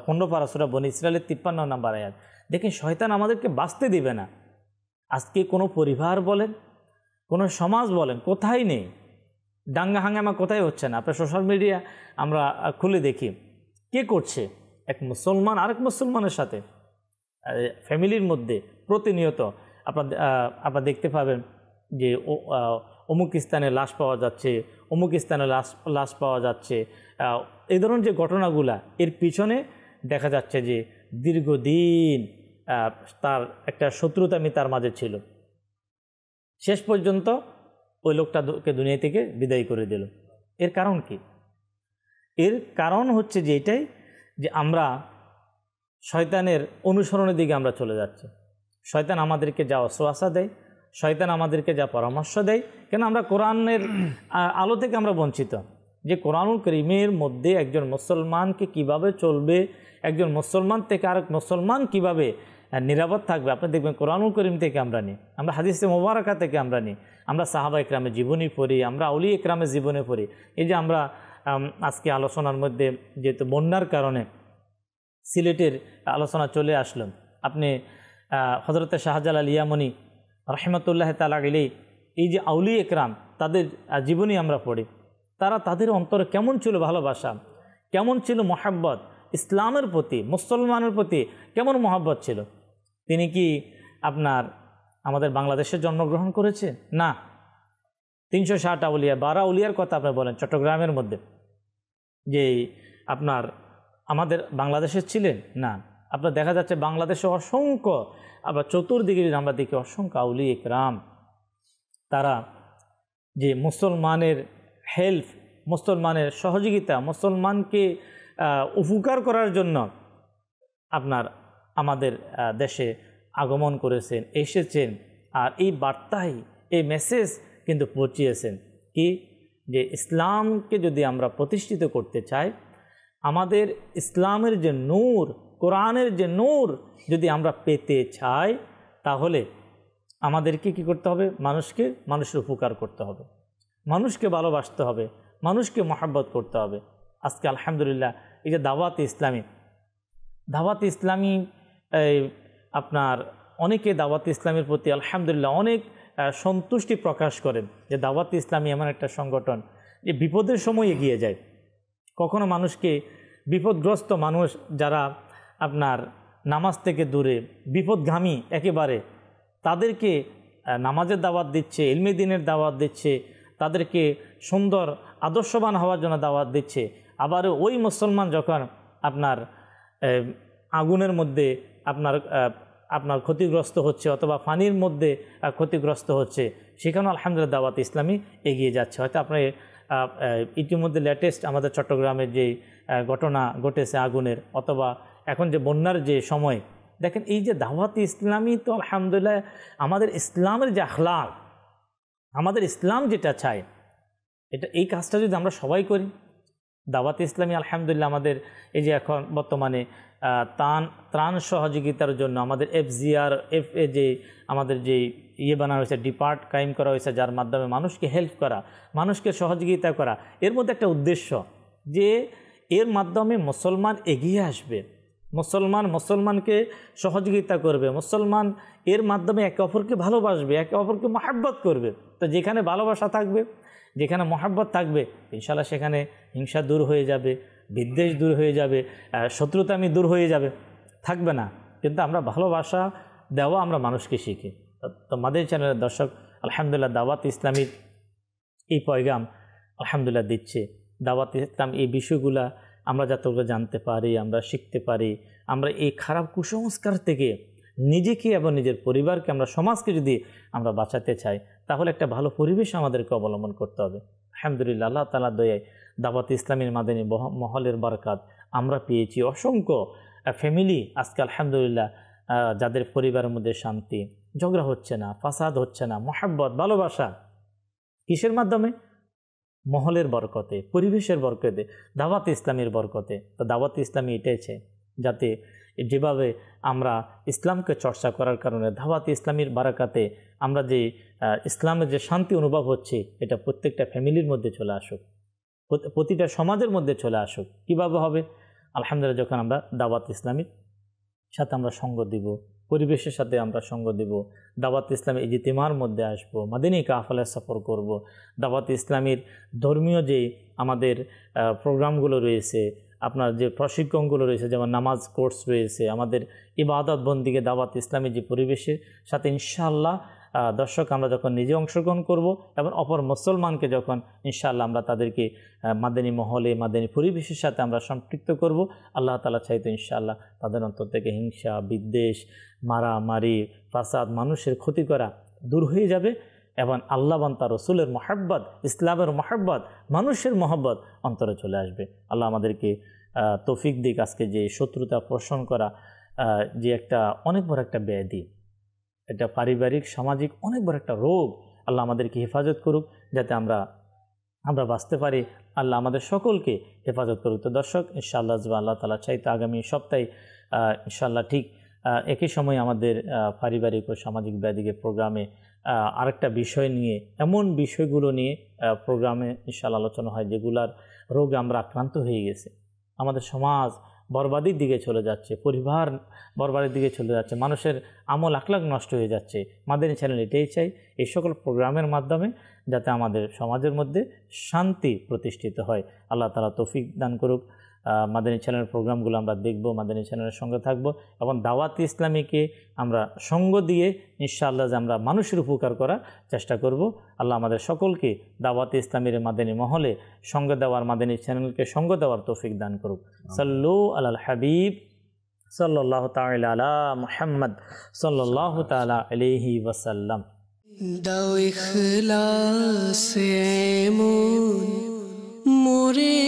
15 পারা সূরা বনী ইসরাইলের 53 নম্বর আয়াত। দেখেন, শয়তান আমাদেরকে বাঁচতে দিবে না। আজকে কোনো পরিবার বলেন, কোনো সমাজ বলেন, কোথায় নেই দাঙ্গা হাঙ্গামা, কোথায় হচ্ছে না। আপনার সোশ্যাল মিডিয়া আমরা খুলে দেখি কে করছে, এক মুসলমান আরেক মুসলমানের সাথে ফ্যামিলির মধ্যে প্রতিনিয়ত আপনারা দেখতে পাবেন যে অমুক স্থানে লাশ পাওয়া যাচ্ছে, অমুক স্থানে লাশ পাওয়া যাচ্ছে। এই ধরনের যে ঘটনাগুলা, এর পিছনে দেখা যাচ্ছে যে দীর্ঘদিন তার একটা শত্রুতামি তার মাঝে ছিল, শেষ পর্যন্ত ওই লোকটাকে দুনিয়া থেকে বিদায় করে দিল। এর কারণ কি? এর কারণ হচ্ছে যে এটাই, যে আমরা শয়তানের অনুসরণের দিকে আমরা চলে যাচ্ছি। শয়তান আমাদেরকে যা ওয়াসওয়াসা দেয়, শয়তান আমাদেরকে যা পরামর্শ দেয়, কেন আমরা কোরআনের আলো থেকে আমরা বঞ্চিত। যে কোরআনুল কারীমের মধ্যে একজন মুসলমানকে কিভাবে চলবে, একজন মুসলমান থেকে আরেক মুসলমান কিভাবে নিরাপদ থাকবে, আপনি দেখবেন কোরআনুল কারীম থেকে আমরা নিই, আমরা হাদিসে মোবারকা থেকে আমরা নিই, আমরা সাহাবা ইকরামের জীবনী পড়ি, আমরা আউলিয়া ইকরামের জীবনী পড়ি। এই যে আমরা আজকে আলোচনার মধ্যে যেহেতু বন্যার কারণে সিলেটের আলোচনা চলে আসলাম, আপনি হযরতে শাহজালাল ইয়ামানি রাহমাতুল্লাহ তাআলা আলাইহি, এই যে আউলিয়া ইকরাম, তাদের জীবনী আমরা পড়ি, তাদের অন্তরে কেমন ছিল ভালোবাসা, কেমন ছিল মহব্বত, ইসলামের প্রতি, মুসলমানের প্রতি কেমন মহব্বত ছিল। তিনি কি আমাদের বাংলাদেশে জন্মগ্রহণ করেছে? না। 360 আউলিয়া, 12 আউলিয়ার কথা আপনি বলেন চট্টগ্রামের মধ্যে, যে আমাদের বাংলাদেশের ছিলেন না। আপনার দেখা যাচ্ছে বাংলাদেশে অসংখ্য, আবার চতুর্দিকে যদি আমরা দেখি অসংখ্য আউলিয়া ইকরাম, তারা যে মুসলমানের হেল্প, মুসলমানের সহযোগিতা, মুসলমানকে উপকার করার জন্য আমাদের দেশে আগমন করেছেন, এসেছেন। আর এই বার্তাই, এই মেসেজ কিন্তু পৌঁছিয়েছেন কি, যে ইসলামকে যদি আমরা প্রতিষ্ঠিত করতে চাই, আমাদের ইসলামের যে নূর, কোরআনের যে নূর যদি আমরা পেতে চাই, তাহলে আমাদেরকে কি করতে হবে? মানুষের উপকার করতে হবে, মানুষকে ভালোবাসতে হবে, মানুষকে মহব্বত করতে হবে। আজকে আলহামদুলিল্লাহ এই যে দাওয়াত ইসলামী অনেকে দাওয়াত ইসলামের প্রতি আলহামদুলিল্লাহ অনেক সন্তুষ্টি প্রকাশ করেন, যে দাওয়াত ইসলামী এমন একটা সংগঠন যে বিপদের সময় এগিয়ে যায়। কখনো মানুষকে, বিপদগ্রস্ত মানুষ যারা নামাজ থেকে দূরে, বিপদগামী একেবারে, তাদেরকে নামাজের দাওয়াত দিচ্ছে, ইলমে দ্বীনের দাওয়াত দিচ্ছে, তাদেরকে সুন্দর আদর্শবান হওয়ার জন্য দাওয়াত দিচ্ছে। আবার ওই মুসলমান যখন আগুনের মধ্যে ক্ষতিগ্রস্ত হচ্ছে, অথবা পানির মধ্যে ক্ষতিগ্রস্ত হচ্ছে, সেখানেও আলহামদুলিল্লাহ দাওয়াত ইসলামী এগিয়ে যাচ্ছে। হয়তো আপনার ইতিমধ্যে লেটেস্ট আমাদের চট্টগ্রামের যে ঘটনা ঘটেছে আগুনের, অথবা এখন যে বন্যার যে সময়, দেখেন এই যে দাওয়াত ইসলামী, তো আলহামদুলিল্লাহ আমাদের ইসলামের যে আখলাক, আমাদের ইসলাম যেটা চায়, এই কাজটা যদি আমরা সবাই করি, দাওয়াত ইসলামী আলহামদুলিল্লাহ আমাদের এই যে এখন বর্তমানে ত্রাণ সহযোগিতার জন্য আমাদের FGRFA যে আমাদের যে বানানো হয়েছে, ডিপার্ট কায়েম করা হয়েছে, যার মাধ্যমে মানুষকে হেল্প করা, মানুষকে সহযোগিতা করা, এর মধ্যে একটা উদ্দেশ্য যে এর মাধ্যমে মুসলমান এগিয়ে আসবে, মুসলমানকে সহযোগিতা করবে, মুসলমান এর মাধ্যমে একে অপরকে ভালোবাসবে, একে অপরকে মহাব্বত করবে। তো যেখানে ভালোবাসা থাকবে, যেখানে মহাব্বত থাকবে, ইনশাআল্লাহ সেখানে হিংসা দূর হয়ে যাবে, বিদ্বেষ দূর হয়ে যাবে, শত্রুতামি দূর হয়ে যাবে, থাকবে না। কিন্তু আমরা ভালোবাসা দেওয়া আমরা মানুষকে শিখি। তো মাদানী চ্যানেলের দর্শক আলহামদুলিল্লাহ দাওয়াত ইসলামী এই পয়গাম আলহামদুলিল্লাহ দিচ্ছে। দাওয়াত ইসলাম এই বিষয়গুলা আমরা যাতে জানতে পারি, আমরা শিখতে পারি, আমরা এই খারাপ কুসংস্কার থেকে নিজেকে এবং নিজের পরিবারকে, আমরা সমাজকে যদি আমরা বাঁচাতে চাই, তাহলে একটা ভালো পরিবেশ আমাদেরকে অবলম্বন করতে হবে। আলহামদুলিল্লাহ আল্লাহ তাআলার দয়ায় দাওয়াত ইসলামীর মাদানী মহলের বরকত আমরা পেয়েছি। অসংখ্য ফ্যামিলি আজকে আলহামদুলিল্লাহ যাদের পরিবারের মধ্যে শান্তি, ঝগড়া হচ্ছে না, ফাসাদ হচ্ছে না, মহাব্বত, ভালোবাসা, কিসের মাধ্যমে? মহলের বরকতে, পরিবেশের বরকতে, দাওয়াত ইসলামীর বরকতে। তো দাওয়াত ইসলামী এটাই চাই যাতে যেভাবে আমরা ইসলামকে চর্চা করার কারণে দাওয়াত ইসলামীর বারাকাতে আমরা যে ইসলামের যে শান্তি অনুভব হচ্ছে, এটা প্রত্যেকটা ফ্যামিলির মধ্যে চলে আসুক, প্রতিটা সমাজের মধ্যে চলে আসুক। কিভাবে হবে? আলহামদুলিল্লাহ যখন আমরা দাওয়াত ইসলামীর সাথে আমরা সঙ্গ দিব, পরিবেশের সাথে আমরা সঙ্গ দিব, দাওয়াত ইসলামী ইজতিমার মধ্যে আসবো, মাদিনী কাফেলা সফর করব, দাওয়াত ইসলামীর ধর্মীয় যে আমাদের প্রোগ্রামগুলো রয়েছে, আপনার যে প্রশিক্ষণগুলো রয়েছে, যেমন নামাজ কোর্স রয়েছে, আমাদের ইবাদত বন্দিকে দাওয়াত ইসলামী যে পরিবেশের সাথে ইনশাআল্লাহ দর্শক আমরা যখন নিজে অংশগ্রহণ করব এবং অপর মুসলমানকে যখন ইনশাআল্লাহ আমরা তাদেরকে মাদানী মহলে, মাদানী পরিবেশের সাথে আমরা সম্পৃক্ত করব, আল্লাহ তাআলা চাইতো ইনশাআল্লাহ তাদের অন্তর থেকে হিংসা, বিদ্বেষ, মারামারি, ফাসাদ, মানুষের ক্ষতি করা দূর হয়ে যাবে এবং আল্লাহ এবং তার রসুলের মহাব্বত, ইসলামের মহাব্বত, মানুষের মহাব্বত অন্তরে চলে আসবে। আল্লাহ আমাদেরকে তৌফিক দিক। আজকে যে শত্রুতা পোষণ করা যে একটা অনেক বড় একটা ব্যাধি, এটা পারিবারিক সামাজিক অনেক বড় একটা রোগ, আল্লাহ আমাদেরকে হেফাজত করুক যাতে আমরা বাঁচতে পারি। আল্লাহ আমাদের সকলকে হেফাজত করুক। তো দর্শক ইনশাআল্লাহ আল্লাহ তাআলা চাইতে আগামী সপ্তাহে ইনশাআল্লাহ ঠিক একই সময় আমাদের পারিবারিক ও সামাজিক ব্যাধিকে প্রোগ্রামে আরেকটা বিষয় নিয়ে, এমন বিষয়গুলো নিয়ে প্রোগ্রামে ইনশাআল্লাহ আলোচনা হয় যেগুলার রোগে আমরা আক্রান্ত হয়ে গেছে। আমাদের সমাজ বরবাদির দিকে চলে যাচ্ছে, পরিবার বরবাদের দিকে চলে যাচ্ছে, মানুষের আমল আখলাক নষ্ট হয়ে যাচ্ছে। মাদানী চ্যানেল এটাই চাই এই সকল প্রোগ্রামের মাধ্যমে যাতে আমাদের সমাজের মধ্যে শান্তি প্রতিষ্ঠিত হয়। আল্লাহ তাআলা তৌফিক দান করুক। মাদানী চ্যানেলের প্রোগ্রামগুলো আমরা দেখব, মাদানী চ্যানেলের সঙ্গে থাকব এবং দাওয়াত ইসলামীকে আমরা সঙ্গ দিয়ে ইনশাআল্লাহ যে আমরা মানুষের উপকার করার চেষ্টা করব। আল্লাহ আমাদের সকলকে দাওয়াত ইসলামীর মাদানী মহলে সঙ্গ দেওয়ার, মাদানী চ্যানেলকে সঙ্গ দেওয়ার তৌফিক দান করুক। সাল্লু আলাল হাবিব সাল্লাল্লাহু তাআলা আলা মুহাম্মদ সাল্লাল্লাহু তাআলা আলাইহি ওয়াসাল্লাম। দাও ইখলাস এমন মোরে